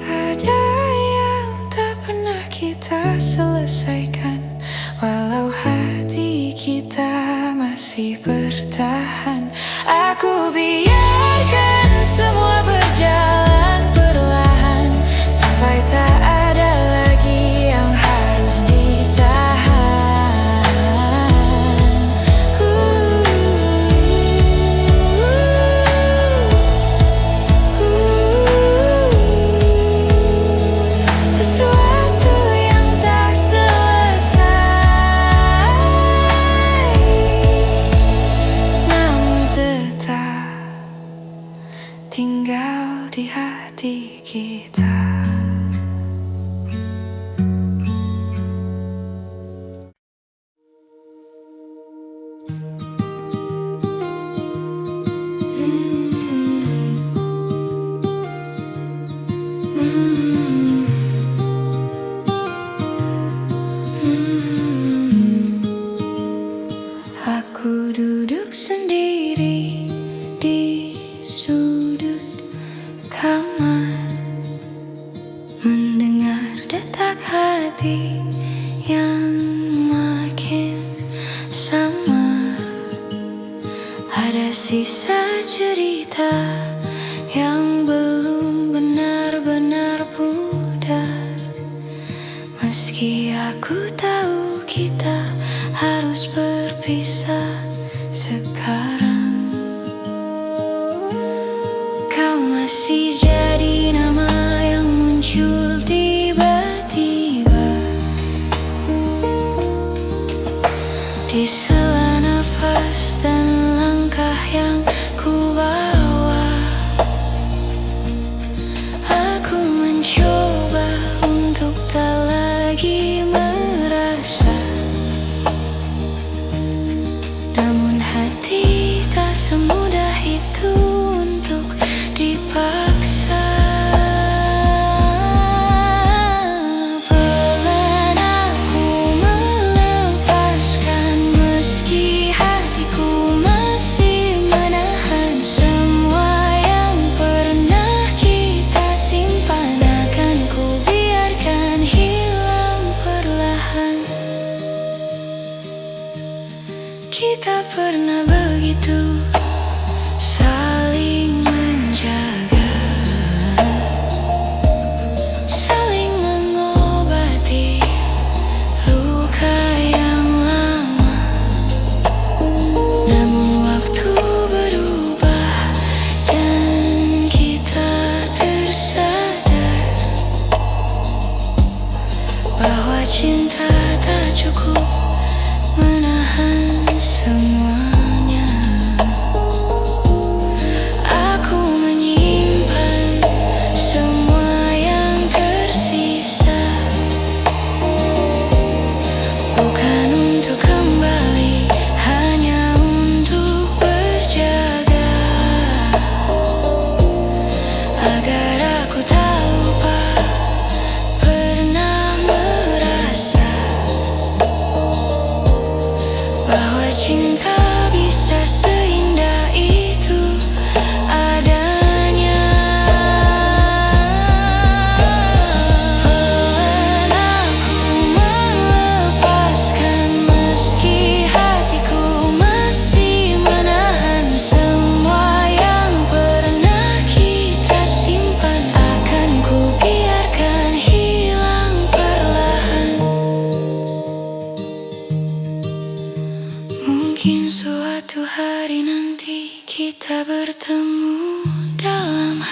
Speaker 1: Ada yang tak pernah kita selesaikan, walau hati kita masih bertahan. Aku biarkan semua berjalan perlahan, sampai tak ada lagi yang harus ditahan. Sesuatu yang tak selesai, namun tetap tinggal di hati kita. Aku duduk sendiri di sudut kamar, mendengar detak hati yang makin samar. Ada sisa cerita yang belum benar-benar pudar, meski aku tahu kita harus berpisah sekarang. Kau masih jadi nama yang muncul tiba-tiba di sela nafas dan langkah yang ku bawa. Aku mencoba untuk tak lagi merasa, namun hati tak semudah itu untuk dipaksa.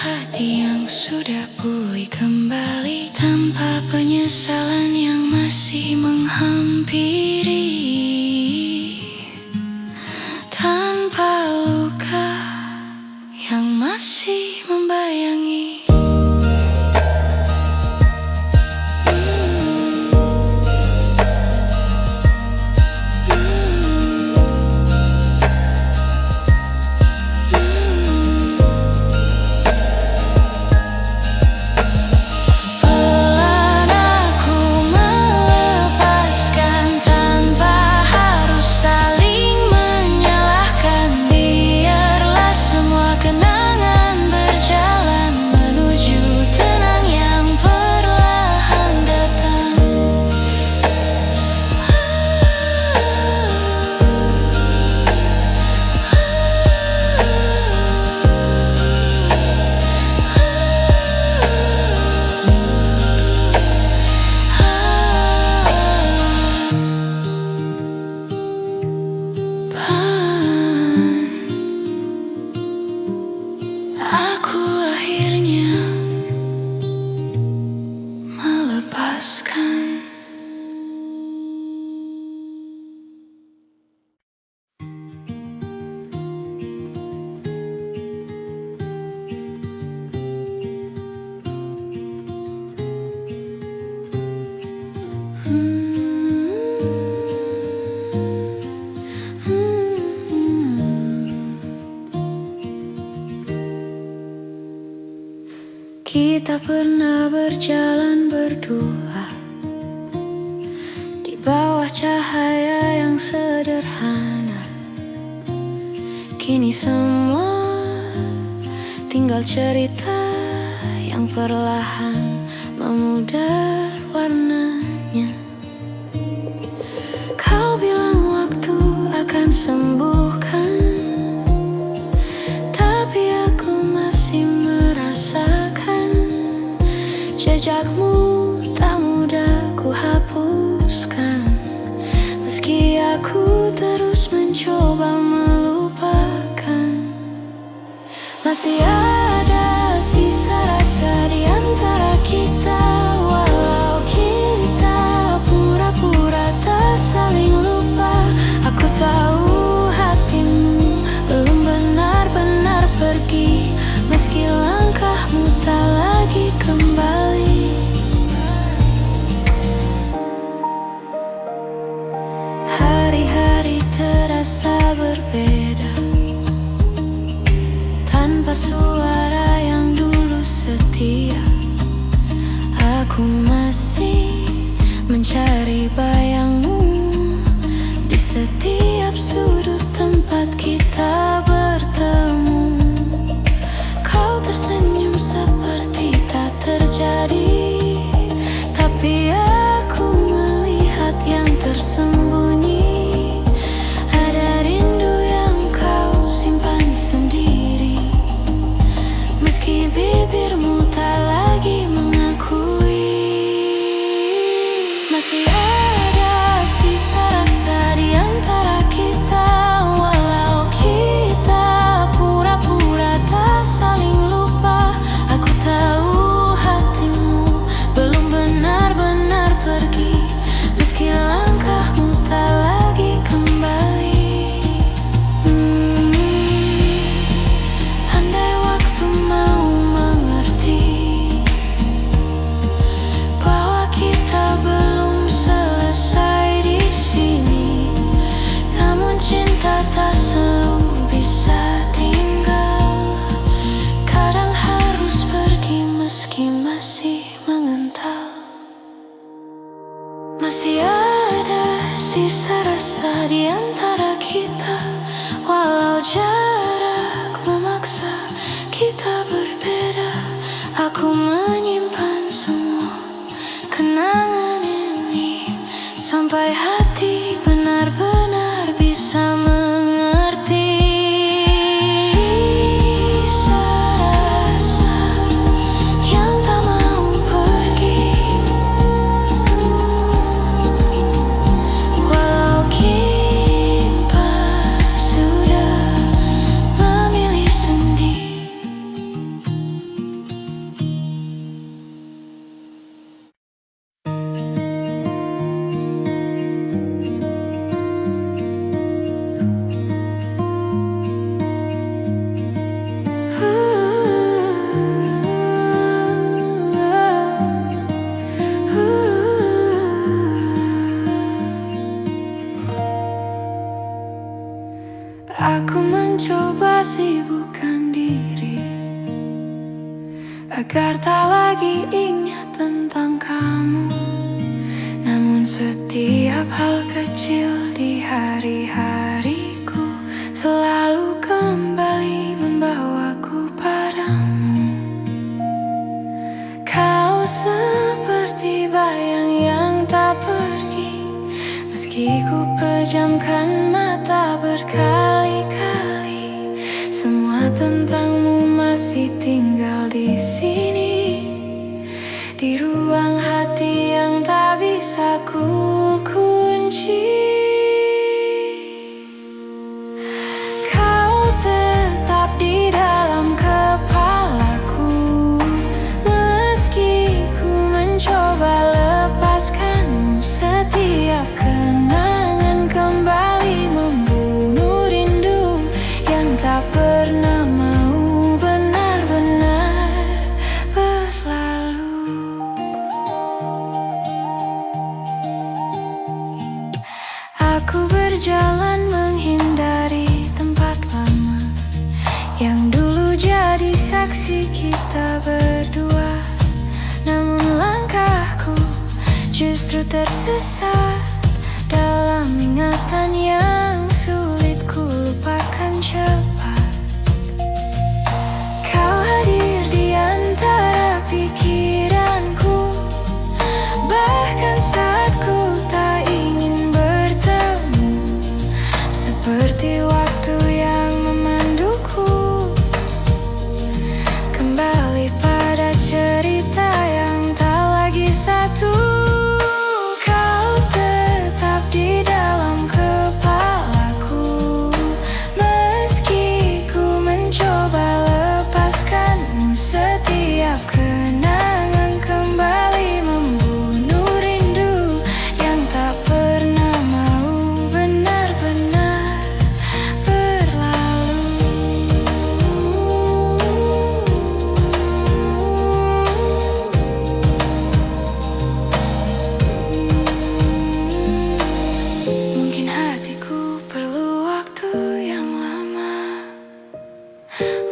Speaker 1: hati yang sudah pulih kembali, tanpa penyesalan yang masih menghampiri, tanpa luka yang masih membayangi. Aku akhirnya melepaskan. Kita pernah berjalan berdua di bawah cahaya yang sederhana. Kini semua tinggal cerita yang perlahan memudar warnanya. Kau bilang waktu akan sembuhkan, tapi aku masih merasakan jejakmu tak mudah ku hapuskan. Meski aku terus mencoba melupakan, masih ada sisa rasa di antara kita. Walau kita pura-pura tak saling lupa, aku tahu hatimu belum benar-benar pergi. Meski langkahmu tak lagi kembali, hari-hari terasa berbeda, tanpa suara yang dulu setia. Aku masih mencari bayangmu di setiap sudut tempat kita bertemu. Kau tersenyum seperti tak terjadi, tapi aku melihat yang tersembunyi. Ada rindu yang kau simpan sendiri, meski bibirmu tak lagi mengakui. Masih ada sisa rasa di antara kita. Walau kita pura-pura tak saling lupa, aku tahu hatimu belum benar-benar pergi. Meski langkahmu tak lagi kembali. Andai waktu mau mengerti bahwa kita belum selesai di sini, namun cinta tak selalu bisa tinggal. Kadang harus pergi meski masih mengental. Masih ada sisa rasa di antara kita. Walau jarak memaksa kita berbeda, aku menyimpan semua kenangan ini sampai hati benar-benar bisa mengerti. Sisa rasa yang tak mau pergi, walau kita sudah agar tak lagi ingat tentang kamu. Namun setiap hal kecil di hari-hariku selalu kembali membawaku padamu. Kau seperti bayang yang tak pergi, meski ku pejamkan mata berkali-kali. Semua tentangmu masih tinggal di sini, di ruang hati yang tak bisa ku kunci. Kau tetap di dalam kepalaku, meski ku mencoba lepaskanmu. Setiap kenangan kembali membunuh rindu yang tak pernah mau benar-benar berlalu. Aku berjalan menghindari tempat lama yang dulu jadi saksi kita berdua. Namun langkahku justru tersesat dalam ingatan yang sulit ku lupakan cepat. Kau hadir di antara pikiranku, bahkan saat ku tak ingin bertemu. Seperti waktu yang memanduku kembali pada cerita yang tak lagi satu. Kau tetap di dalam kepalaku, meski ku mencoba lepaskanmu. Setiap kenangan kembali membunuh rindu yang tak pernah mau benar-benar berlalu. Mungkin hatiku perlu waktu yang lama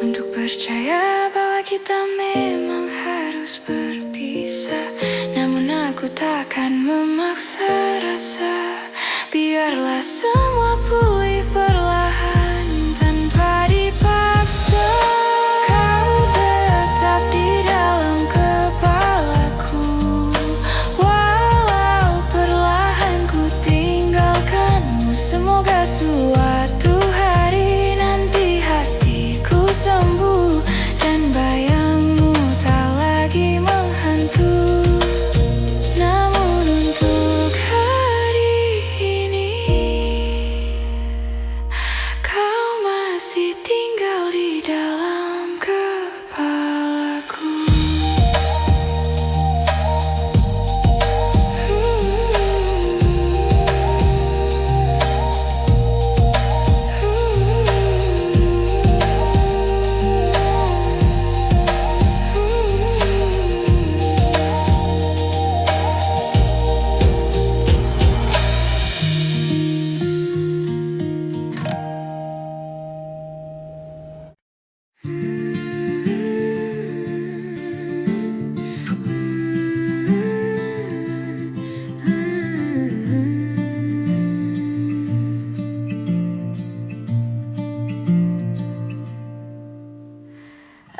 Speaker 1: untuk percaya bahwa kita memang harus berpisah. Namun aku takkan memaksa rasa, biarlah semua pulih perlahan tanpa dipaksa. Kau tetap di dalam kepalaku, walau perlahan ku tinggalkanmu. Semoga suatu hari nanti hatiku sembuh dan bayangmu tak lagi menghantui. Namun untuk hari ini kau masih tinggal di dalam kepalaku.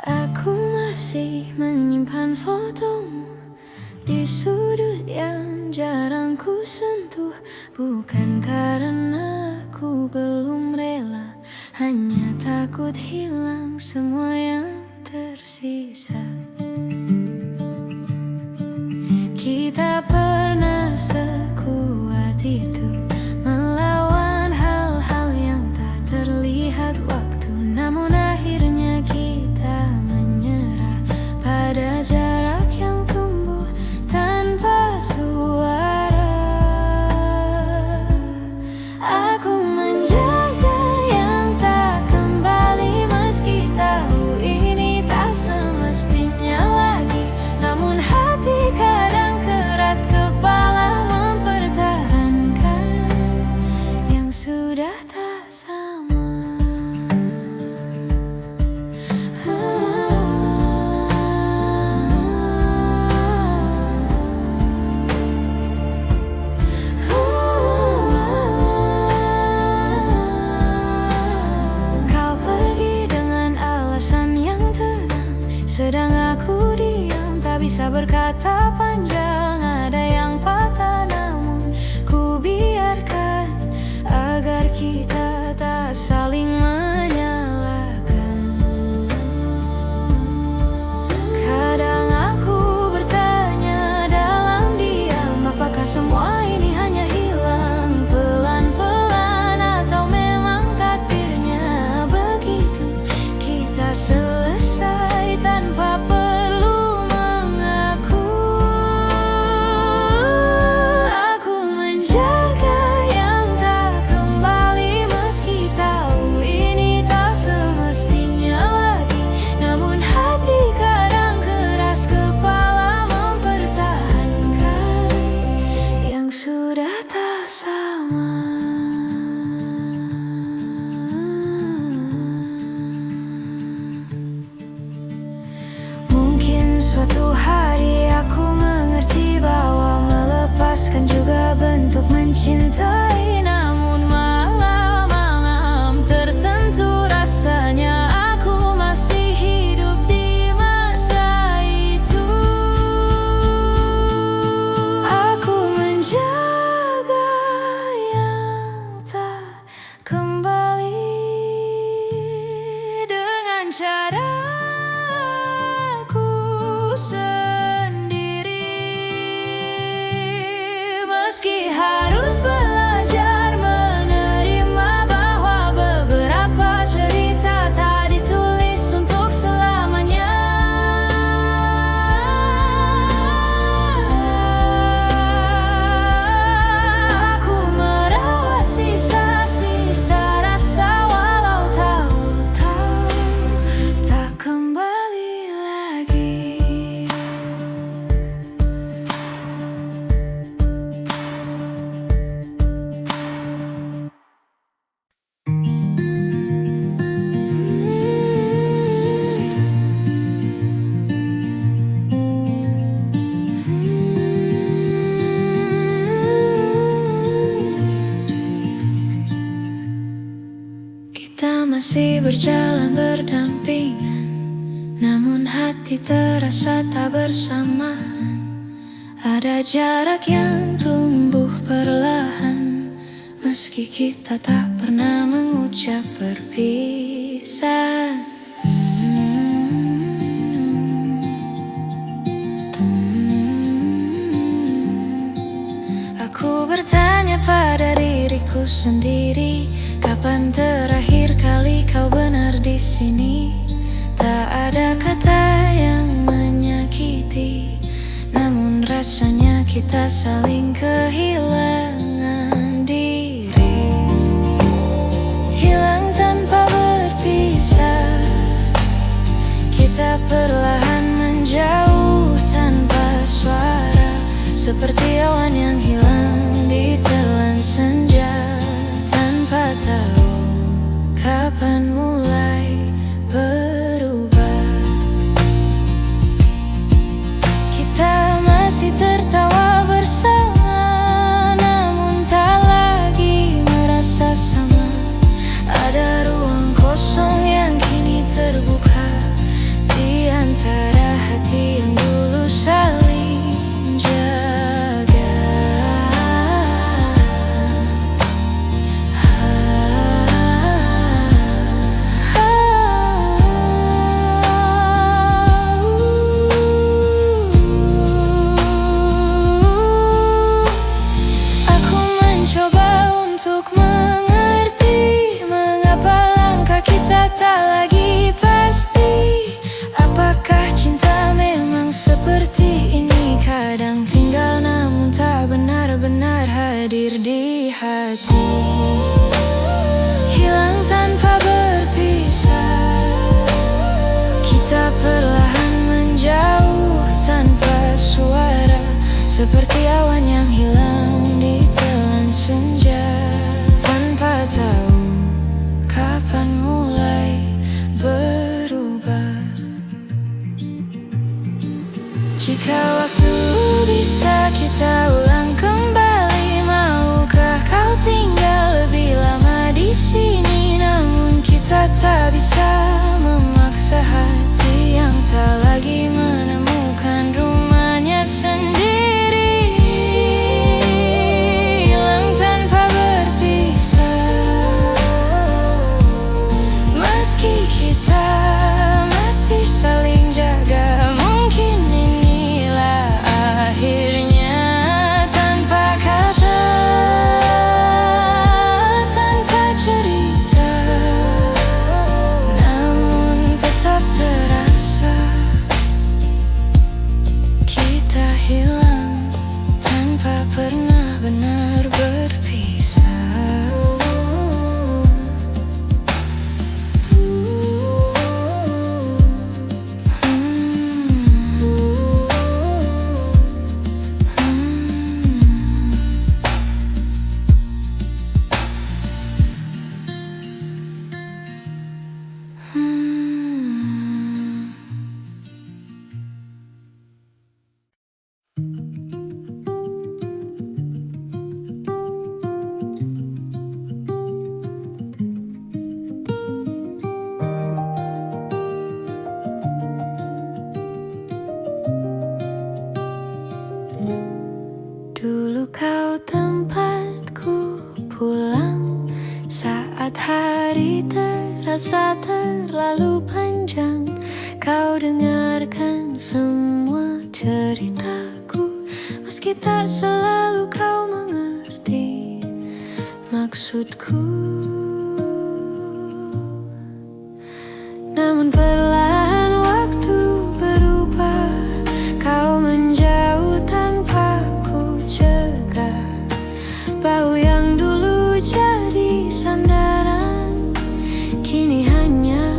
Speaker 1: Aku masih menyimpan fotomu di sudut yang jarang ku sentuh. Bukan karena aku belum rela, hanya takut hilang semua yang tersisa. Kita pernah sekuat itu melawan hal-hal yang tak terlihat waktu. Namun akhirnya kita menyerah pada jarak yang tumbuh tanpa suara. Aku menjaga yang tak kembali, meski tahu ini tak semestinya lagi. Namun hati kadang keras kepala mempertahankan yang sudah tak sama. Sedang aku diam, tak bisa berkata panjang. Ada yang patah namun ku biarkan, agar kita tak saling menyalahkan. Kadang aku bertanya dalam diam, apakah semua ini hanya hilang pelan-pelan, atau memang takdirnya begitu kita selesai tanpa perlu mengaku. Aku menjaga yang tak kembali, meski tahu ini tak semestinya lagi. Namun hati kadang keras kepala mempertahankan yang sudah tak sama. Mungkin suatu hari aku mengerti bahwa melepaskan juga bentuk mencintai. Namun malam-malam tertentu rasanya aku masih hidup di masa itu. Aku menjaga yang tak kembali dengan caraku sendiri, meski harus belajar menerima bahwa beberapa cerita tak ditulis untuk selamanya. Aku merawat sisa-sisa rasa, walau tahu-tahu tak kembali lagi. Kita masih berjalan berdampingan, namun hati terasa tak bersamaan. Ada jarak yang tumbuh perlahan, meski kita tak pernah mengucap berpisah. Aku bertanya pada diriku sendiri, kapan terakhir kali kau benar di sini? Tak ada kata yang menyakiti, namun rasanya kita saling kehilangan diri. Hilang tanpa berpisah, kita perlahan menjauh tanpa suara, seperti awan yang hilang di telan senja, tanpa tahu kapan mulai berubah. Kita masih tertawa bersama, namun tak lagi merasa sama. Ada ruang kosong yang kini terbuka di antara hati yang dulu saling jaga. Aku mencoba untuk mengerti mengapa langkah kita tak lagi pasti. Apakah cinta memang seperti ini? Kadang tinggal namun tak benar-benar hadir di hati. Hilang tanpa berpisah, kita perlahan menjauh tanpa suara, seperti awan yang hilang di telan senja, tanpa tahu kapan mulai berubah. Jika waktu bisa kita ulang kembali, maukah kau tinggal lebih lama di sini? Namun kita tak bisa memaksa sehati yang tak lagi menemukan rumahnya sendiri, hilang tanpa berpisah. Meski kita masih saling jaga, mungkin inilah akhirnya. Tanpa kata, tanpa cerita, namun tetap terasa kita hilang tanpa pernah benar berpisah. Dulu kau tempatku pulang saat hari terasa terlalu panjang. Kau dengarkan semua ceritaku, meski tak selalu kau mengerti maksudku. Namun perlahan waktu berubah, kau menjauh tanpa ku cegah. Bau yang dulu jadi sandaran, kini hanya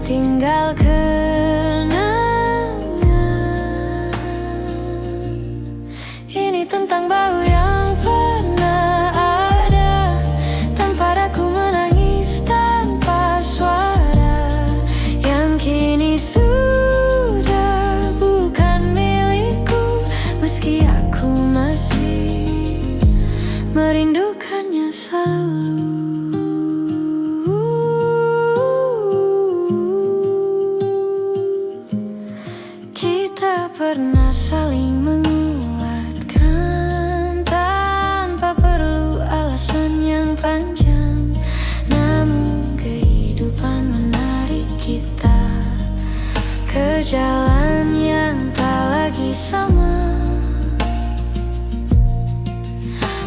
Speaker 1: tinggal kenangan. Ini tentang bau yang pernah ada, tempat aku menangis tanpa suara, yang kini sudah bukan milikku. Meski aku masih merindukannya selalu. Kita pernah saling menguatkan tanpa perlu alasan yang panjang. Namun kehidupan menarik kita ke jalan yang tak lagi sama.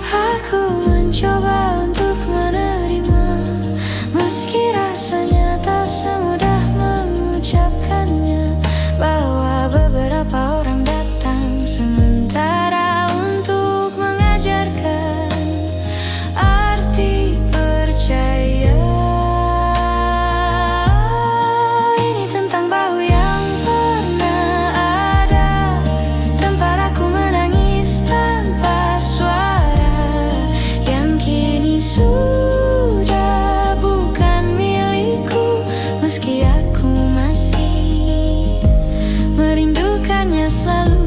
Speaker 1: Aku mencoba untuk menerima, meski rasanya tak semudah mengucapkannya. Bahwa beberapa orang datang sementara untuk mengajarkan arti percaya. Ini tentang bau yang pernah ada, tempat aku menangis tanpa suara, yang kini sudah bukan milikku. Meski aku masih merindukannya selalu.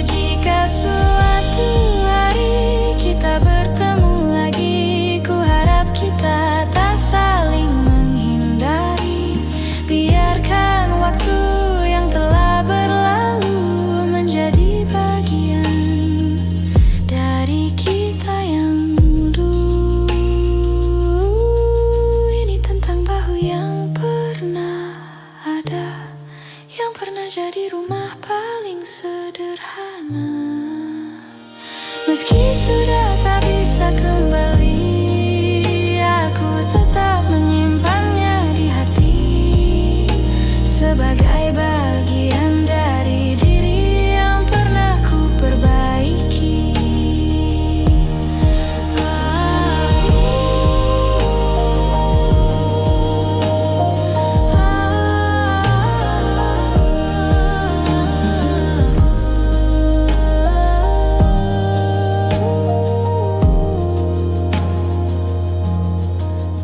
Speaker 1: Jika suatu hari kita bertemu lagi, ku harap kita tak saling menghindari. Biarkan waktu yang telah berlalu menjadi bagian dari kita yang dulu. Ini tentang bahu yang pernah ada, yang pernah jadi rumah paling sederhana. Meski sudah tak bisa kembali, aku tetap menyimpannya di hati sebagai bagian dari diri yang pernah ku perbaiki.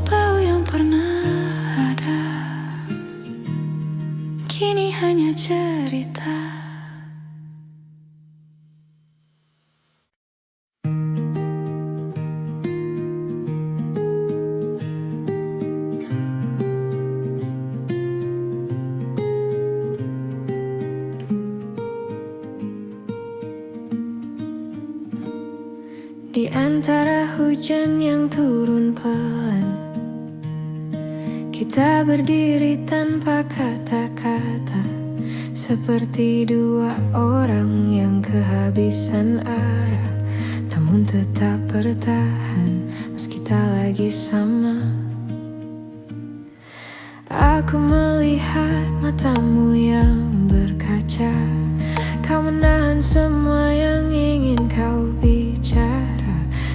Speaker 1: Bau yang pernah ada, kini hanya cerita. Di antara hujan yang turun pelan, kita berdiri tanpa kata-kata, seperti dua orang yang kehabisan arah, namun tetap bertahan meski tak lagi sama. Aku melihat matamu yang berkaca, kau menahan semua yang ingin kau bicara,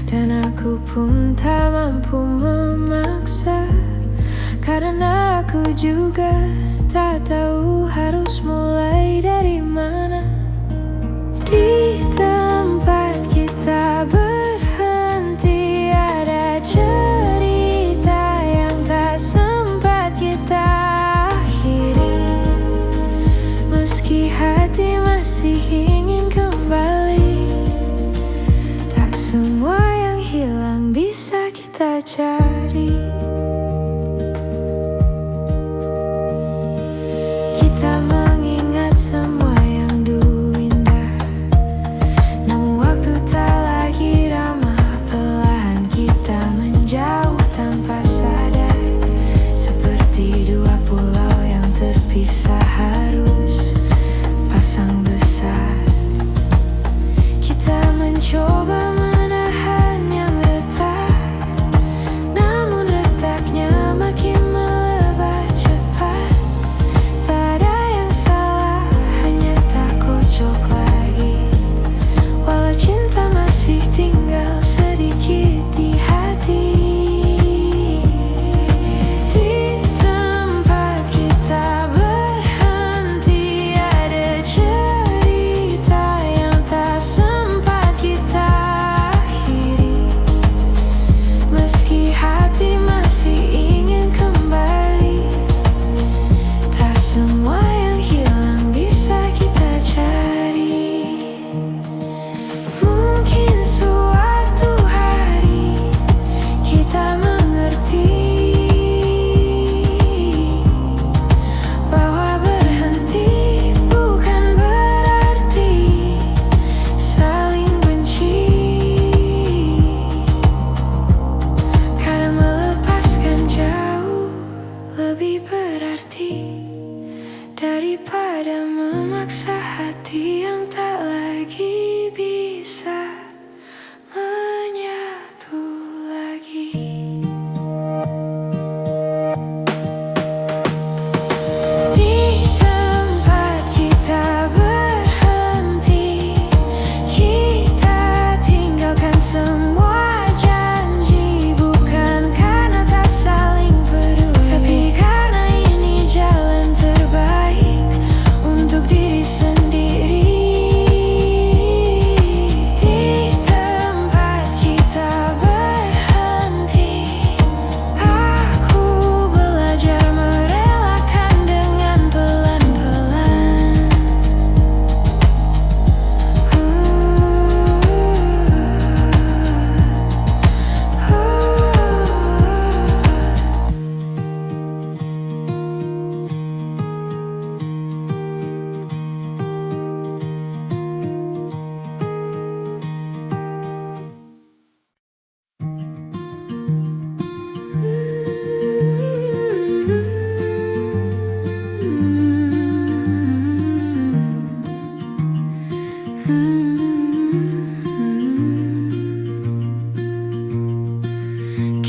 Speaker 1: dan aku pun tak mampu memaksa, karena aku juga tak tahu harus mulai dari mana. Di tempat kita berhenti, ada cerita yang tak sempat kita akhiri, meski hati masih ingin kembali. Tak semua yang hilang bisa kita cari. Kita mengingat semua yang dulu indah, namun waktu tak lagi ramah. Perlahan kita menjauh tanpa sadar, seperti dua pulau yang terpisah harus pasang besar. Kita mencoba menahan yang retak, namun retaknya makin melebar cepat. Tak ada yang salah, hanya tak kocok lagi. Walau cinta masih tinggal sedikit di hati. Di tempat kita berhenti, ada cerita yang tak sempat kita akhiri, meski hati masih ingin kembali. Tak semua yang hilang bisa kita cari. Mungkin suatu hari kita mengerti bahwa berhenti bukan berarti saling benci. Kadang melepaskan jauh lebih berarti daripada memaksa hati yang tak lagi bisa menyatu lagi. Di tempat kita berhenti, kita tinggalkan semua janji, bukan karena tak saling peduli, tapi karena ini jalan terbaik untuk diri sendiri. Di tempat kita berhenti, aku belajar merelakan dengan pelan-pelan.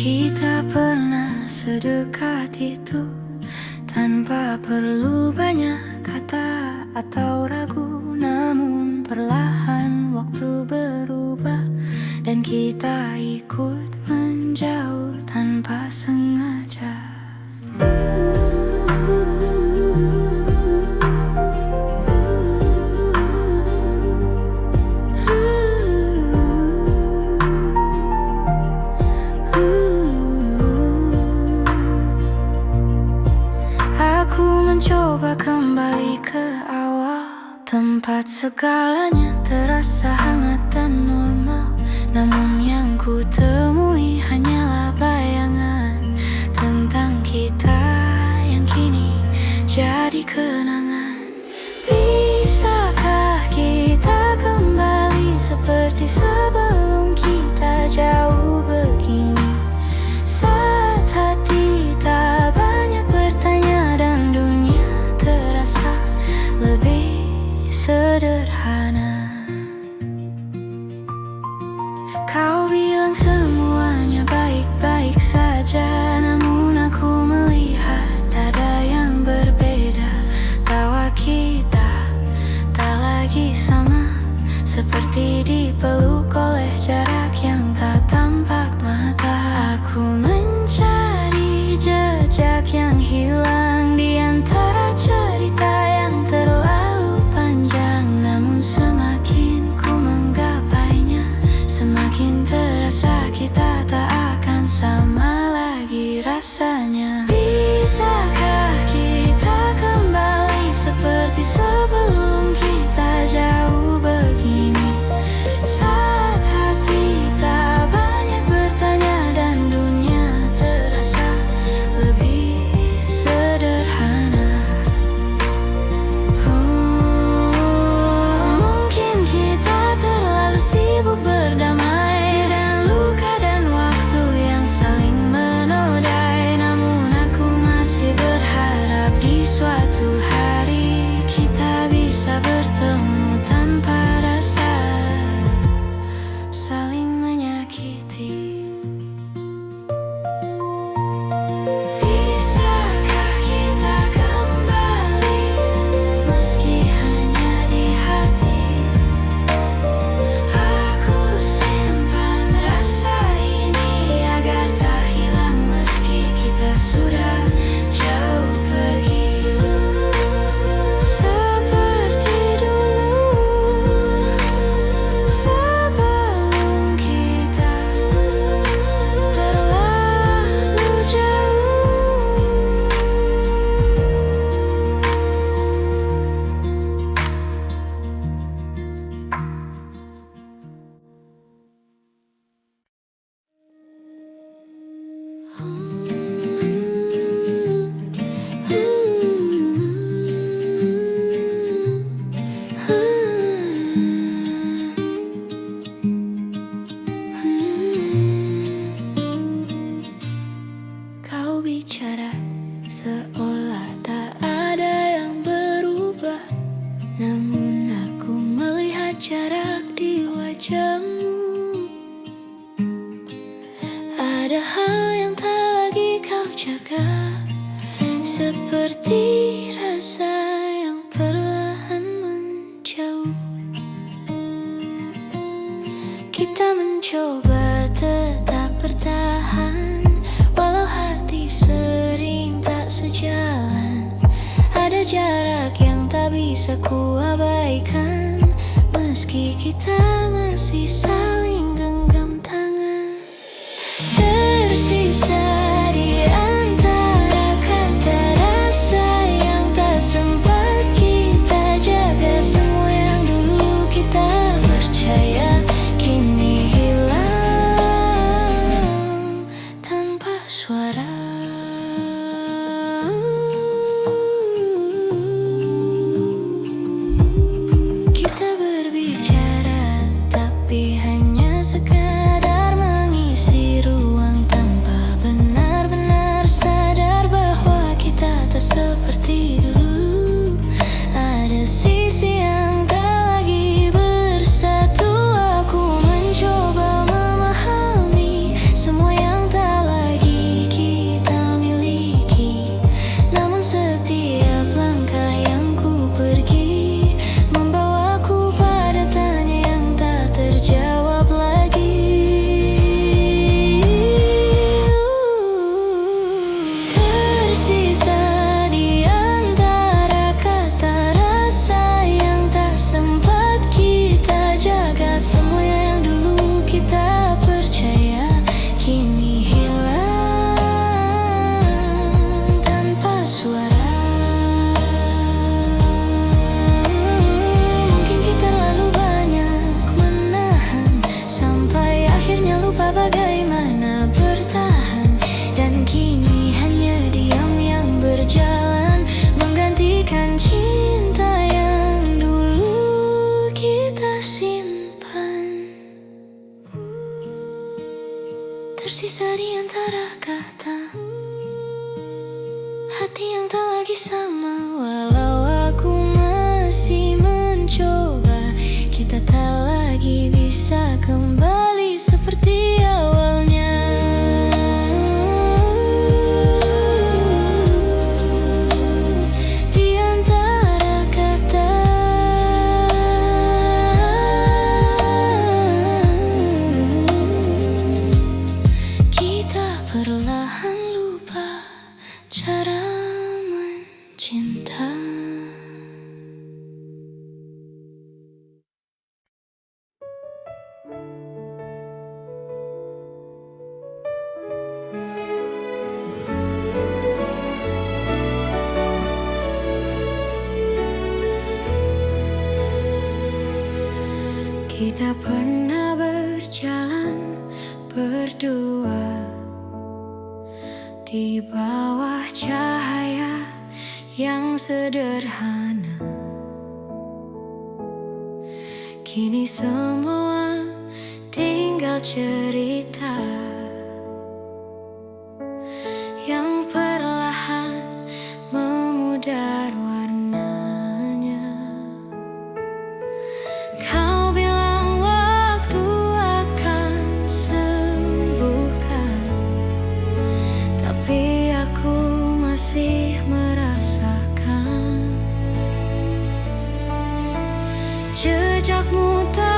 Speaker 1: Kita pernah sedekat itu, tanpa perlu banyak kata atau ragu. Namun perlahan waktu berubah, dan kita ikut menjauh tanpa sengaja. Aku mencoba kembali ke awal, tempat segalanya terasa hangat dan normal. Namun yang ku temui hanyalah bayangan tentang kita yang kini jadi kenangan. Bisakah kita kembali seperti sebelum kita jauh begini. Saat hati tak banyak bertanya dan dunia terasa lebih sederhana. Kau bilang semuanya baik-baik saja, namun aku melihat ada yang berbeda. Tawa kita tak lagi sama, seperti dipeluk oleh jarak yang tak tampak mata. Aku mencari jejak yang hilang di antara cerita yang terlalu panjang. Namun semakin ku menggapainya, semakin terasa kita tak akan sama lagi rasanya. Bisakah kita kembali seperti sebelum kita jauh begini? Saat hati tak banyak bertanya dan dunia terasa lebih sederhana. Mungkin kita terlalu sibuk berdamai dengan luka dan waktu yang saling menodai. Namun aku masih berharap di suatu hari kita bisa bertemu tanpa rasa saling menyakiti. Bisakah kita kembali meski hanya di hati? Aku simpan rasa ini agar tak hilang meski kita sudah jauh pergi. Seperti dulu sebelum kita terlalu jauh. Kau bicara seolah tak ada yang berubah, namun aku melihat jarak di wajahmu. Ada hal yang tak lagi kau jaga, seperti rasa yang perlahan menjauh. Kita mencoba tetap bertahan, walau hati sering tak sejalan. Ada jarak yang tak bisa ku abaikan, meski kita masih saling genggam tangan. Tersisa di antara kata rasa yang tak sempat kita jaga. Semua yang dulu kita percaya kini hilang tanpa suara. Kita berbicara tapi hanya sekadar mengisi ruang tanpa benar-benar sadar bahwa kita tak seperti dulu. Ada sisi yang tak lagi bersatu. Aku mencoba memahami semua yang tak lagi kita miliki. Namun setiap langkah yang ku pergi membawaku pada tanya yang tak terjawab lagi. Tersisa di antara kata rasa yang tak sempat kita jaga. Semua yang dulu kita percaya kini hilang tanpa suara. Mungkin kita terlalu banyak menahan sampai akhirnya lupa bagaimana bertahan. Dan kini hanya diam yang berjalan menggantikan cinta yang dulu kita simpan. Terpisah di antara kata, hati yang tak lagi sama. Walau aku masih mencoba, kita tak lagi bisa kembali seperti awalnya. Di antara kata, kita perlahan lupa cara mencinta. Kita pernah berjalan berdua di bawah cahaya yang sederhana. Kini semua tinggal cerita yang perlahan memudar warnanya. Kau bilang waktu akan sembuhkan, tapi aku masih merasakan jejakmu tak